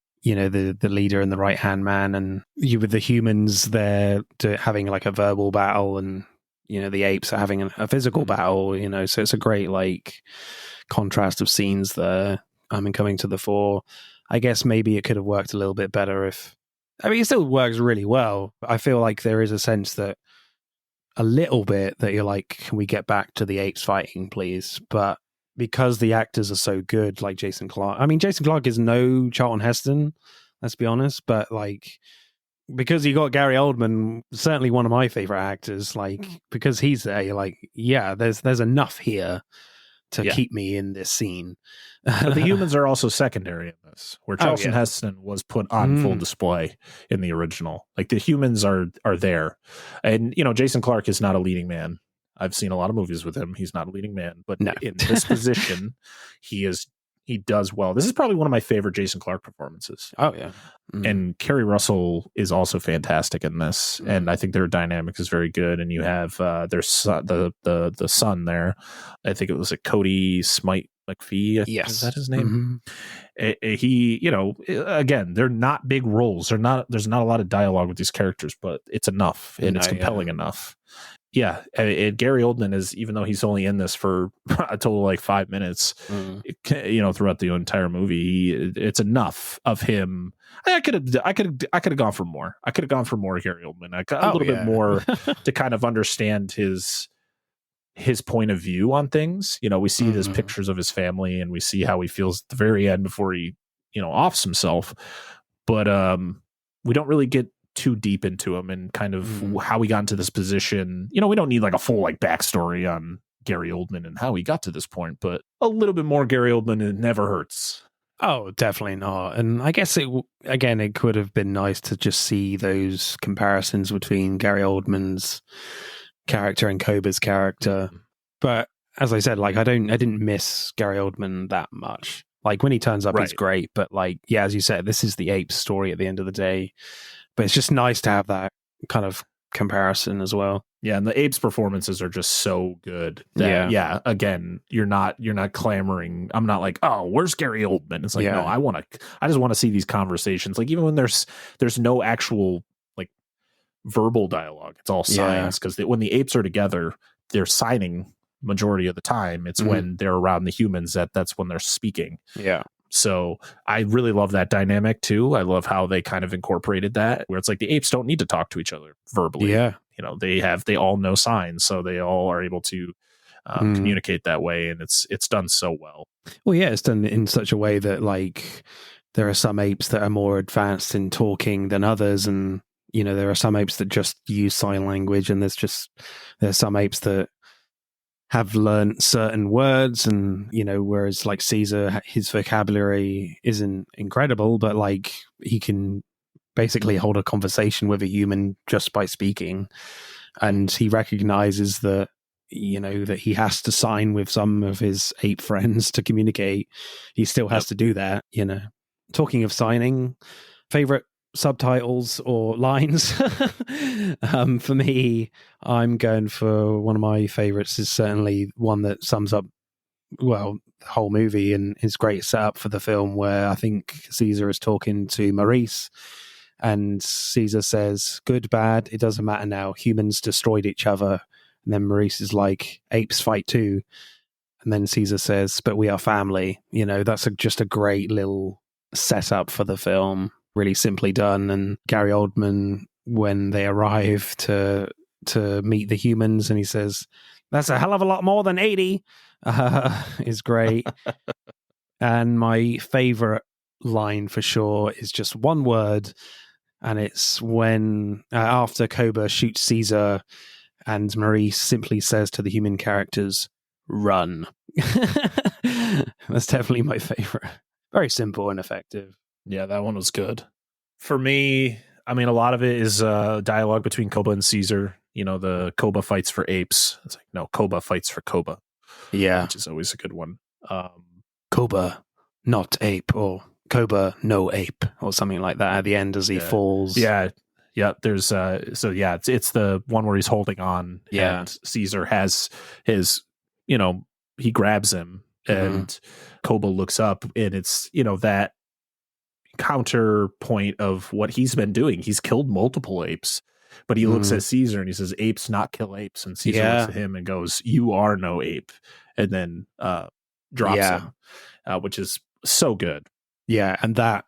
leader and the right hand man, and you with the humans there having like a verbal battle, and you know, the apes are having a physical battle, you know, so it's a great like contrast of scenes there. Coming to the fore. I guess maybe it could have worked a little bit better it still works really well. I feel like there is a sense that a little bit that you're like, can we get back to the apes fighting, please? But because the actors are so good, like Jason Clarke. I mean, Jason Clarke is no Charlton Heston, let's be honest, but like, because you got Gary Oldman, certainly one of my favorite actors, like, because he's there, you're like, yeah, there's enough here to keep me in this scene.
But the humans are also secondary in this, where Charlton Heston was put on full display in the original. Like, the humans are there. And, you know, Jason Clarke is not a leading man. I've seen a lot of movies with him. He's not a leading man, but in this position, he does well. This is probably one of my favorite Jason Clarke performances.
Oh yeah.
And Kerry Russell is also fantastic in this, and I think their dynamic is very good. And you have their son, the son there. I think it was a Cody Smite McPhee.
Yes,
is that his name? He, you know, again, they're not big roles. There's not a lot of dialogue with these characters, but it's enough, and it's compelling enough. Yeah, and Gary Oldman is, even though he's only in this for a total of like 5 minutes, you know, throughout the entire movie, it's enough of him. I could have gone for more. I could have gone for more Gary Oldman. A little bit more to kind of understand his point of view on things. You know, we see these pictures of his family, and we see how he feels at the very end before he, you know, offs himself. But we don't really get too deep into him and kind of how he got into this position. You know, we don't need like a full like backstory on Gary Oldman and how he got to this point, but a little bit more Gary Oldman, it never hurts.
Oh, definitely not. And I guess it could have been nice to just see those comparisons between Gary Oldman's character and Koba's character. But as I said, like I didn't miss Gary Oldman that much. Like when he turns up, he's great. But like, yeah, as you said, this is the Apes story at the end of the day. But it's just nice to have that kind of comparison as well.
Yeah, and the Apes performances are just so good that again, you're not clamoring. I'm not like, oh, where's Gary Oldman? It's like, no, I just want to see these conversations. Like even when there's no actual like verbal dialogue, it's all signs, because when the apes are together, they're signing majority of the time. It's when they're around the humans that's when they're speaking. Yeah. So I really love that dynamic too. I love how they kind of incorporated that, where it's like the apes don't need to talk to each other verbally. Yeah. You know, they all know signs, so they all are able to communicate that way, and it's done so well.
Well, yeah, it's done in such a way that like there are some apes that are more advanced in talking than others, and you know there are some apes that just use sign language, and there's some apes that have learned certain words, and you know, whereas like Caesar, his vocabulary isn't incredible, but like he can basically hold a conversation with a human just by speaking, and he recognizes that, you know, that he has to sign with some of his ape friends to communicate. He still has to do that, you know. Talking of signing, favorite subtitles or lines. For me, I'm going for one of my favorites is certainly one that sums up the whole movie and is great setup for the film, where I think Caesar is talking to Maurice and Caesar says, good, bad, it doesn't matter now, humans destroyed each other. And then Maurice is like, apes fight too. And then Caesar says, but we are family. You know, that's just a great little setup for the film. Really simply done. And Gary Oldman, when they arrive to meet the humans, and he says, that's a hell of a lot more than 80, is great. And my favorite line for sure is just one word, and it's when after Koba shoots Caesar and Maurice simply says to the human characters, run. That's definitely my favorite. Very simple and effective.
Yeah, that one was good. For me, I mean, a lot of it is dialogue between Koba and Caesar. You know, the Koba fights for apes. It's like, no, Koba fights for Koba. Yeah. Which is always a good one.
Koba, not ape, or Koba, no ape, or something like that at the end as he falls.
Yeah. Yeah. There's, it's the one where he's holding on. Yeah. And Caesar has his, you know, he grabs him and Koba looks up, and it's, you know, that counterpoint of what he's been doing. He's killed multiple apes, but he looks at Caesar and he says, apes not kill apes. And Caesar looks at him and goes, you are no ape. And then drops him, which is so good.
Yeah. And that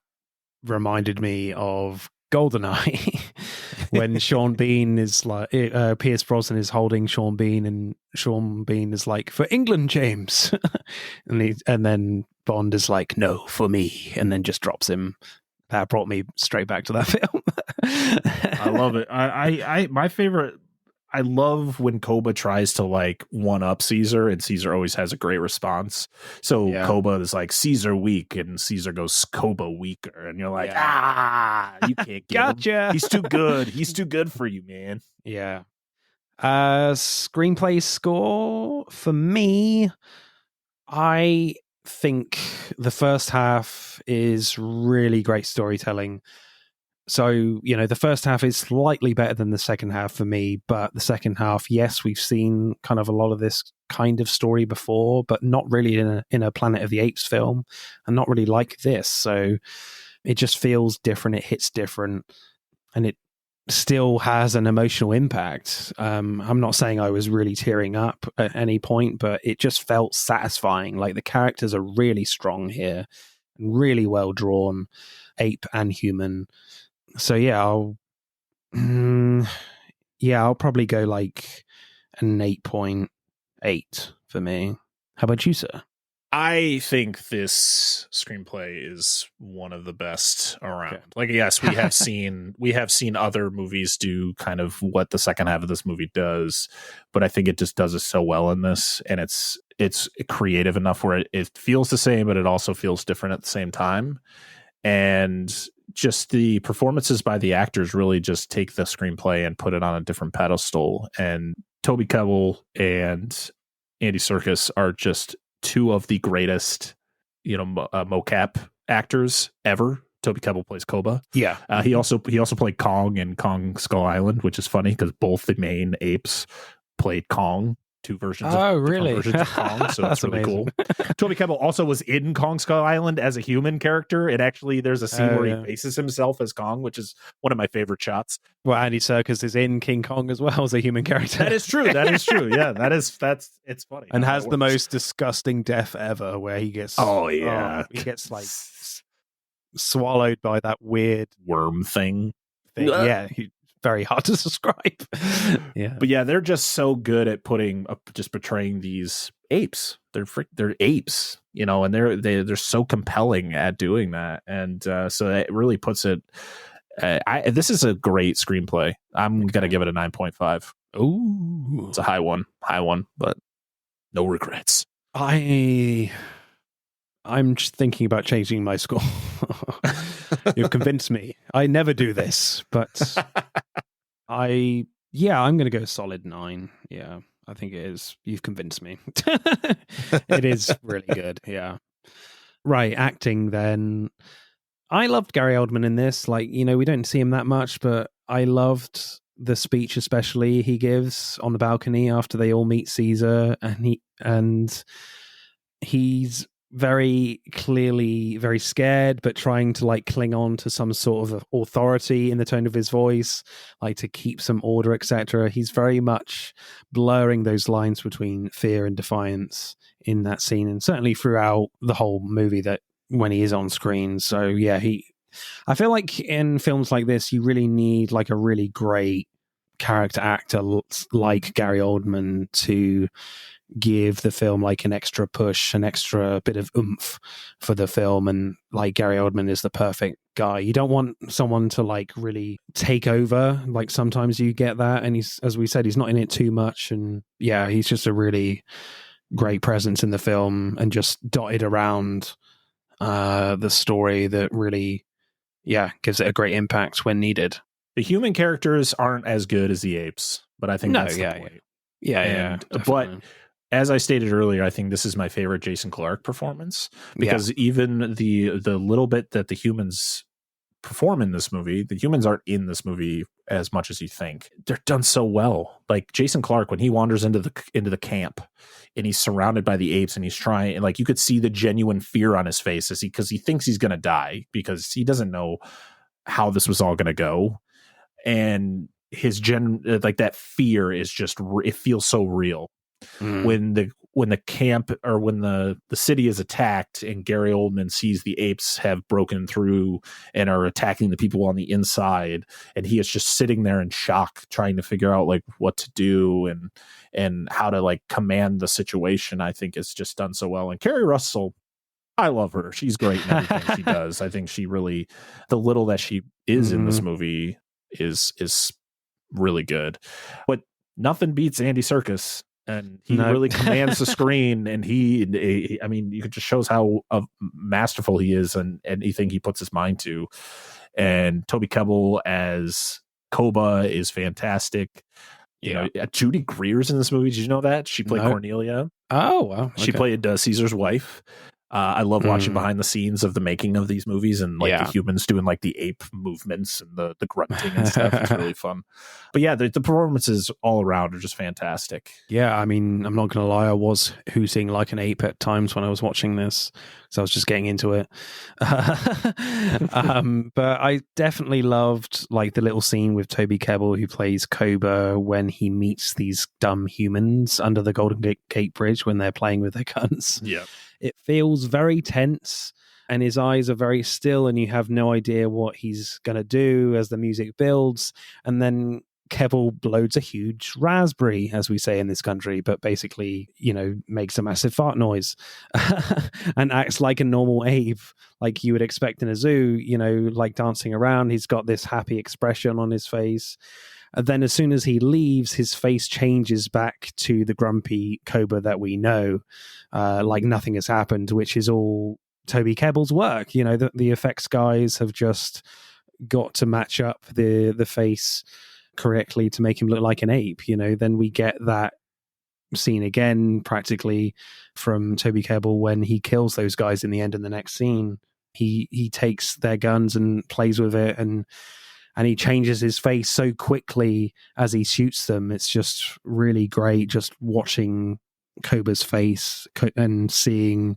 reminded me of GoldenEye when Sean Bean is like, Pierce Brosnan is holding Sean Bean, and Sean Bean is like, for England, James. and then Bond is like, no, for me, and then just drops him. That brought me straight back to that film.
I love it. My favorite, I love when Koba tries to like one up Caesar, and Caesar always has a great response. So Koba is like, Caesar weak, and Caesar goes, Koba weaker, and you're like, you can't get him. He's too good. He's too good for you, man.
Yeah. Screenplay score for me, I think the first half is really great storytelling. So, you know, the first half is slightly better than the second half for me, but the second half, yes, we've seen kind of a lot of this kind of story before, but not really in a Planet of the Apes film, and not really like this. So it just feels different. It hits different, and it still has an emotional impact. I'm not saying I was really tearing up at any point, but it just felt satisfying. Like the characters are really strong here and really well drawn, ape and human. So yeah, I'll probably go like an 8.8 for me. How about you, sir?
I think this screenplay is one of the best around. Okay. Like, yes, we have seen other movies do kind of what the second half of this movie does, but I think it just does it so well in this, and it's creative enough where it feels the same, but it also feels different at the same time. And just the performances by the actors really just take the screenplay and put it on a different pedestal. And Toby Kebbell and Andy Serkis are just two of the greatest, mocap actors ever. Toby Kebbell plays Koba.
Yeah.
He also played Kong in Kong Skull Island, which is funny because both the main apes played Kong. Two versions versions of Kong, so that's really cool. Toby Kebbell also was in Kong Skull Island as a human character, and actually there's a scene where he faces himself as Kong, which is one of my favorite shots.
Well, Andy Serkis is in King Kong as well as a human character.
That is true. Yeah, that's it's funny.
And has the most disgusting death ever, where he gets
he
gets like swallowed by that weird
worm thing.
Yeah, very hard to describe. Yeah,
but yeah, they're just so good at just portraying these apes. They're apes, and they're so compelling at doing that, and so it really puts it. This is a great screenplay. I'm gonna give it a 9.5.
Ooh,
it's a high one, but no regrets.
I'm just thinking about changing my score. You've convinced me. I never do this, but I'm going to go a solid 9. Yeah, I think it is. You've convinced me. It is really good. Yeah. Right. Acting then. I loved Gary Oldman in this. Like, we don't see him that much, but I loved the speech, especially he gives on the balcony after they all meet Caesar, and he's very clearly very scared, but trying to like cling on to some sort of authority in the tone of his voice, like to keep some order, etc. He's very much blurring those lines between fear and defiance in that scene, and certainly throughout the whole movie that when he is on screen. So yeah, I feel like in films like this, you really need like a really great character actor like Gary Oldman to give the film like an extra push, an extra bit of oomph for the film, and like Gary Oldman is the perfect guy. You don't want someone to like really take over, like sometimes you get that, and he's, as we said, he's not in it too much, and yeah, he's just a really great presence in the film and just dotted around the story that really gives it a great impact when needed.
The human characters aren't as good as the apes, but I think that's the point. But as I stated earlier, I think this is my favorite Jason Clarke performance, because even the little bit that the humans perform in this movie, the humans aren't in this movie as much as you think. They're done so well. Like Jason Clarke, when he wanders into the camp and he's surrounded by the apes and he's trying, and like you could see the genuine fear on his face because he thinks he's going to die because he doesn't know how this was all going to go. And his like that fear is just, it feels so real. When the camp, or when the city is attacked and Gary Oldman sees the apes have broken through and are attacking the people on the inside, and he is just sitting there in shock trying to figure out like what to do and how to like command the situation, I think is just done so well. And Kerry Russell, I love her. She's great in everything she does. I think she really, the little that she is in this movie is really good. But nothing beats Andy Serkis. And he really commands the screen, and he I mean, it just shows how masterful he is and anything he puts his mind to. And Toby Kebbell as Koba is fantastic. You know, Judy Greer's in this movie. Did you know that? She played Cornelia.
Oh, wow. Okay.
She played Caesar's wife. I love watching behind the scenes of the making of these movies and like the humans doing like the ape movements and the grunting and stuff. It's really fun. But yeah, the performances all around are just fantastic.
Yeah, I mean, I'm not going to lie. I was hooting like an ape at times when I was watching this, so I was just getting into it. But I definitely loved like the little scene with Toby Kebbell, who plays Koba, when he meets these dumb humans under the Golden Gate Bridge when they're playing with their guns.
Yeah.
It feels very tense, and his eyes are very still, and you have no idea what he's going to do as the music builds. And then Keble loads a huge raspberry, as we say in this country, but basically, makes a massive fart noise and acts like a normal ape, like you would expect in a zoo, like dancing around. He's got this happy expression on his face. And then as soon as he leaves, his face changes back to the grumpy Cobra that we know, like nothing has happened, which is all Toby Keble's work. The effects guys have just got to match up the face correctly to make him look like an ape. Then we get that scene again practically from Toby Keble when he kills those guys in the end. In the next scene, he takes their guns and plays with it, and he changes his face so quickly as he shoots them. It's just really great just watching Cobra's face and seeing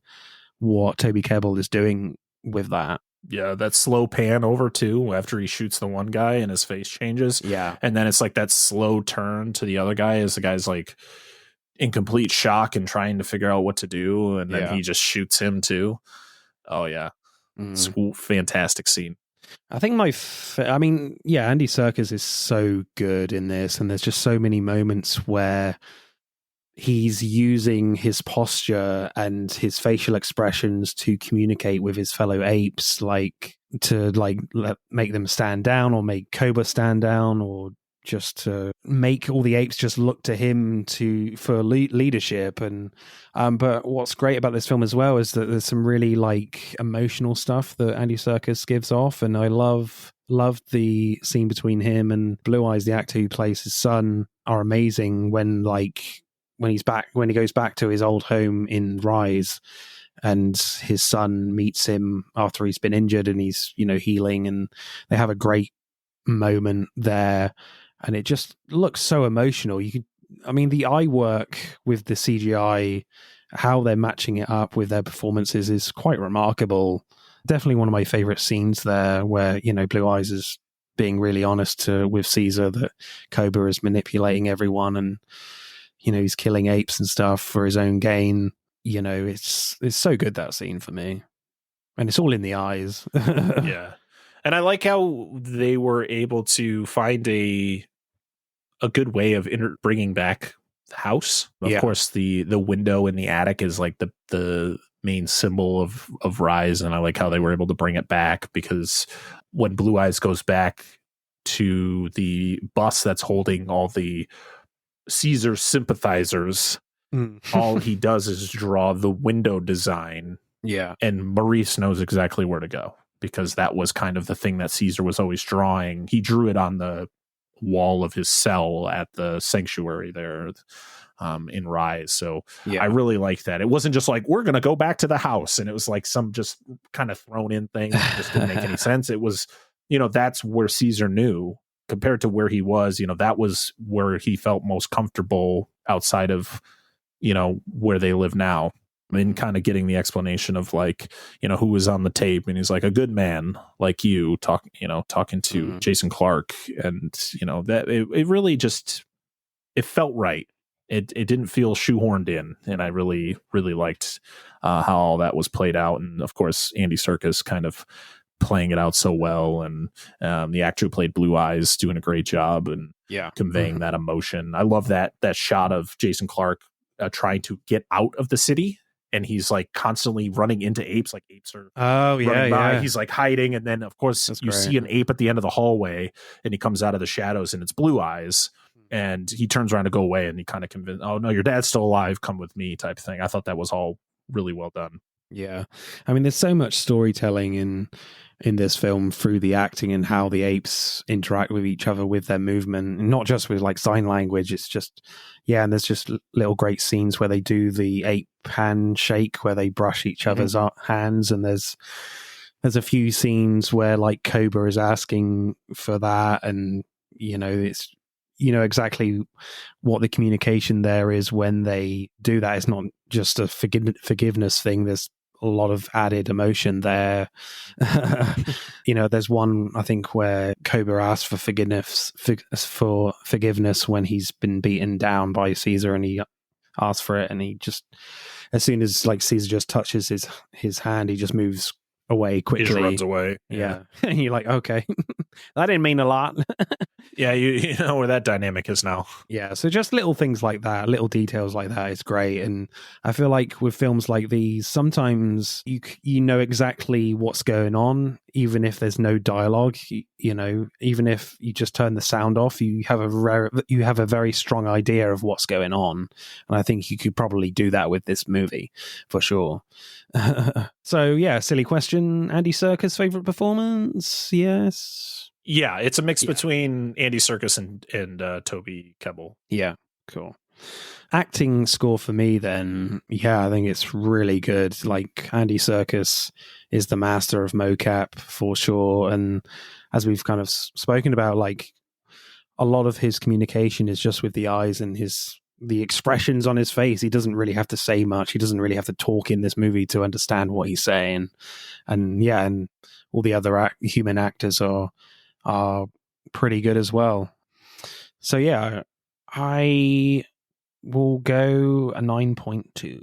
what Toby Keble is doing with that.
Yeah, that slow pan over too after he shoots the one guy and his face changes.
Yeah.
And then it's like that slow turn to the other guy as the guy's like in complete shock and trying to figure out what to do. And then he just shoots him too. Oh, yeah. It's a fantastic scene.
I think Andy Serkis is so good in this, and there's just so many moments where he's using his posture and his facial expressions to communicate with his fellow apes, like to make them stand down or make Cobra stand down, or just to make all the apes just look to him for leadership. And but what's great about this film as well is that there's some really emotional stuff that Andy Serkis gives off, and I loved the scene between him and Blue Eyes, the actor who plays his son, are amazing when he goes back to his old home in Rise, and his son meets him after he's been injured and he's healing, and they have a great moment there. And it just looks so emotional. The eye work with the CGI, how they're matching it up with their performances is quite remarkable. Definitely one of my favorite scenes there, where, Blue Eyes is being really honest with Caesar that Cobra is manipulating everyone, and, he's killing apes and stuff for his own gain. It's so good, that scene, for me. And it's all in the eyes.
Yeah. And I like how they were able to find a good way of bringing back the house. Of course, the window in the attic is like the main symbol of Rise, and I like how they were able to bring it back, because when Blue Eyes goes back to the bus that's holding all the Caesar sympathizers, all he does is draw the window design.
Yeah.
And Maurice knows exactly where to go, because that was kind of the thing that Caesar was always drawing. He drew it on the wall of his cell at the sanctuary there in Rise. So I really like that. It wasn't just like, we're going to go back to the house, and it was like some just kind of thrown in thing that just didn't make any sense. It was, that's where Caesar knew, compared to where he was, that was where he felt most comfortable outside of, where they live now. And kind of getting the explanation of who was on the tape, and he's like, a good man like you talking to Jason Clarke, and that it really just, it felt right. It didn't feel shoehorned in, and I really, really liked how all that was played out. And of course, Andy Serkis kind of playing it out so well, and the actor who played Blue Eyes doing a great job and conveying that emotion. I love that shot of Jason Clarke trying to get out of the city, and he's constantly running into apes, like apes are running by. He's hiding, and then of course see an ape at the end of the hallway, and he comes out of the shadows, and it's Blue Eyes, and he turns around to go away, and he kind of convinced, oh no, your dad's still alive, come with me, type thing. I thought that was all really well done.
Yeah. There's so much storytelling in this film through the acting and how the apes interact with each other with their movement, and not just with sign language. It's just, and there's just little great scenes where they do the ape handshake, where they brush each other's hands, and there's a few scenes where Cobra is asking for that, and it's exactly what the communication there is when they do that. It's not just a forgiveness thing. There's a lot of added emotion there. There's one, I think, where Cobra asks for forgiveness when he's been beaten down by Caesar, and he asks for it, and he just, as soon as Caesar just touches his hand, he just moves away quickly.
He just runs away.
Yeah. And you're like, okay. That didn't mean a lot.
Yeah, you know where that dynamic is now.
Yeah, so just little things like that, little details like that is great. And I feel like with films like these, sometimes you know exactly what's going on, even if there's no dialogue. You know, even if you just turn the sound off, you have a very strong idea of what's going on. And I think you could probably do that with this movie for sure. So yeah, silly question. Andy Serkis' favorite performance? Yes.
Yeah, it's a mix between Andy Serkis and Toby Kebbell.
Yeah, cool. Acting score for me then, yeah, I think it's really good. Like, Andy Serkis is the master of mocap for sure. And as we've kind of spoken about, like, a lot of his communication is just with the eyes and the expressions on his face. He doesn't really have to say much. He doesn't really have to talk in this movie to understand what he's saying. And yeah, and all the other human actors are pretty good as well. So yeah, I will go a 9.2.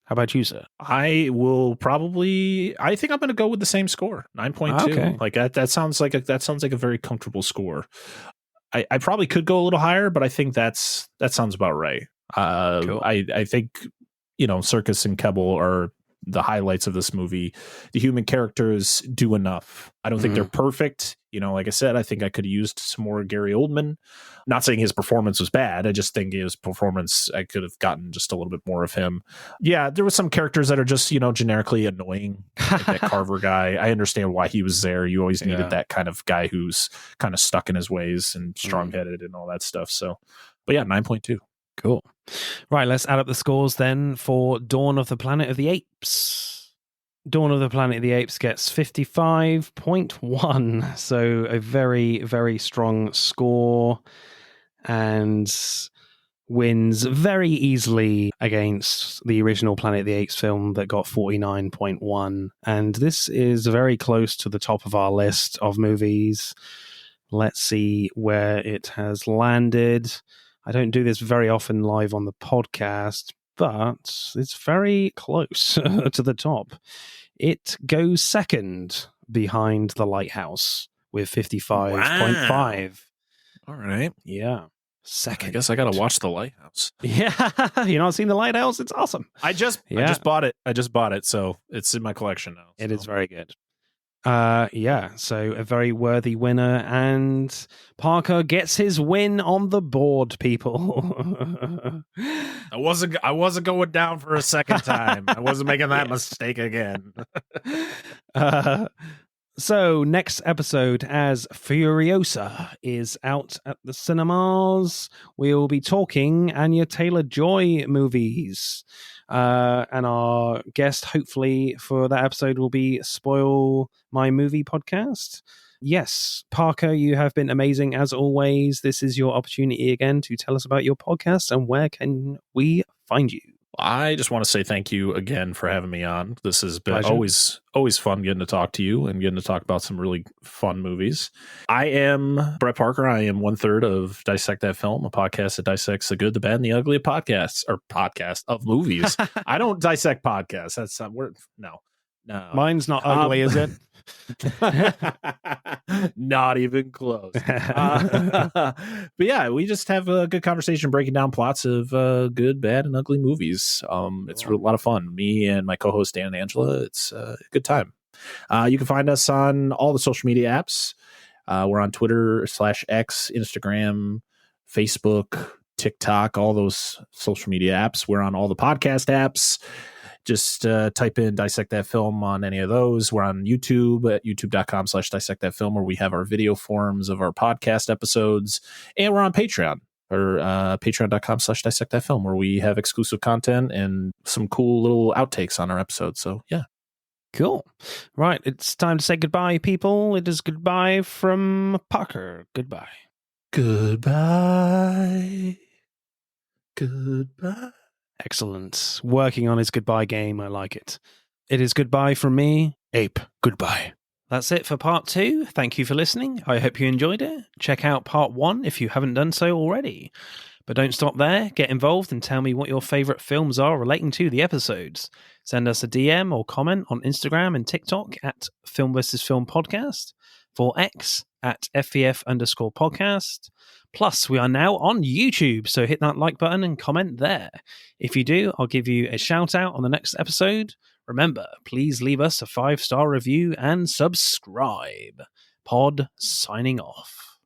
How about you, sir?
I think I'm going to go with the same score, 9.2.
Okay.
Like that sounds like a very comfortable score. I probably could go a little higher, but I think that sounds about right.
Cool.
I think, Serkis and Kebbell are the highlights of this movie. The human characters do enough. I don't think they're perfect. Like I said, I think I could have used some more Gary Oldman. Not saying his performance was bad. I just think his performance, I could have gotten just a little bit more of him. Yeah, there were some characters that are just, generically annoying. Like that Carver guy. I understand why he was there. You always needed that kind of guy who's kind of stuck in his ways and strong-headed and all that stuff. So, but yeah, 9.2.
Cool. Right, let's add up the scores then for Dawn of the Planet of the Apes. Dawn of the Planet of the Apes gets 55.1, so a very, very strong score, and wins very easily against the original Planet of the Apes film that got 49.1. And this is very close to the top of our list of movies. Let's see where it has landed. I don't do this very often live on the podcast, but it's very close to the top. It goes second behind The Lighthouse with 55.5.
All right.
Yeah. Second.
I guess I got to watch The Lighthouse.
Yeah. You not seen The Lighthouse? It's awesome.
I just bought it. So it's in my collection now. So.
It is very good. So a very worthy winner, and Parker gets his win on the board, people.
I wasn't going down for a second time. I wasn't making that mistake again.
So next episode, as Furiosa is out at the cinemas, we'll be talking Anya Taylor-Joy movies. And our guest, hopefully, for that episode will be Spoil My Movie podcast. Yes, Parker, you have been amazing as always. This is your opportunity again to tell us about your podcast and where can we find you.
I just want to say thank you again for having me on. This has been always fun getting to talk to you and getting to talk about some really fun movies. I am Brett Parker. I am 1/3 of Dissect That Film, a podcast that dissects the good, the bad, and the ugly of podcast of movies. I don't dissect podcasts. That's no.
Mine's not ugly, is it?
Not even close. But yeah, we just have a good conversation breaking down plots of good, bad, and ugly movies. It's a lot of fun. Me and my co-host Dan and Angela. It's a good time. You can find us on all the social media apps. We're on Twitter /X, Instagram, Facebook, TikTok, all those social media apps. We're on all the podcast apps. Just type in Dissect That Film on any of those. We're on YouTube at youtube.com/Dissect That Film, where we have our video forms of our podcast episodes. And we're on Patreon, or patreon.com/Dissect That Film, where we have exclusive content and some cool little outtakes on our episodes. So, yeah.
Cool. Right. It's time to say goodbye, people. It is goodbye from Parker. Goodbye.
Goodbye. Goodbye.
Excellent. Working on his goodbye game. I like it. It is goodbye from me, Ape. Goodbye. That's it for part 2. Thank you for listening. I hope you enjoyed it. Check out part 1 if you haven't done so already. But don't stop there. Get involved and tell me what your favorite films are relating to the episodes. Send us a DM or comment on Instagram and TikTok at Film vs. Film Podcast. for X at FVF_podcast. Plus, we are now on YouTube, so hit that like button and comment there. If you do, I'll give you a shout out on the next episode. Remember, please leave us a 5-star review and subscribe. Pod signing off.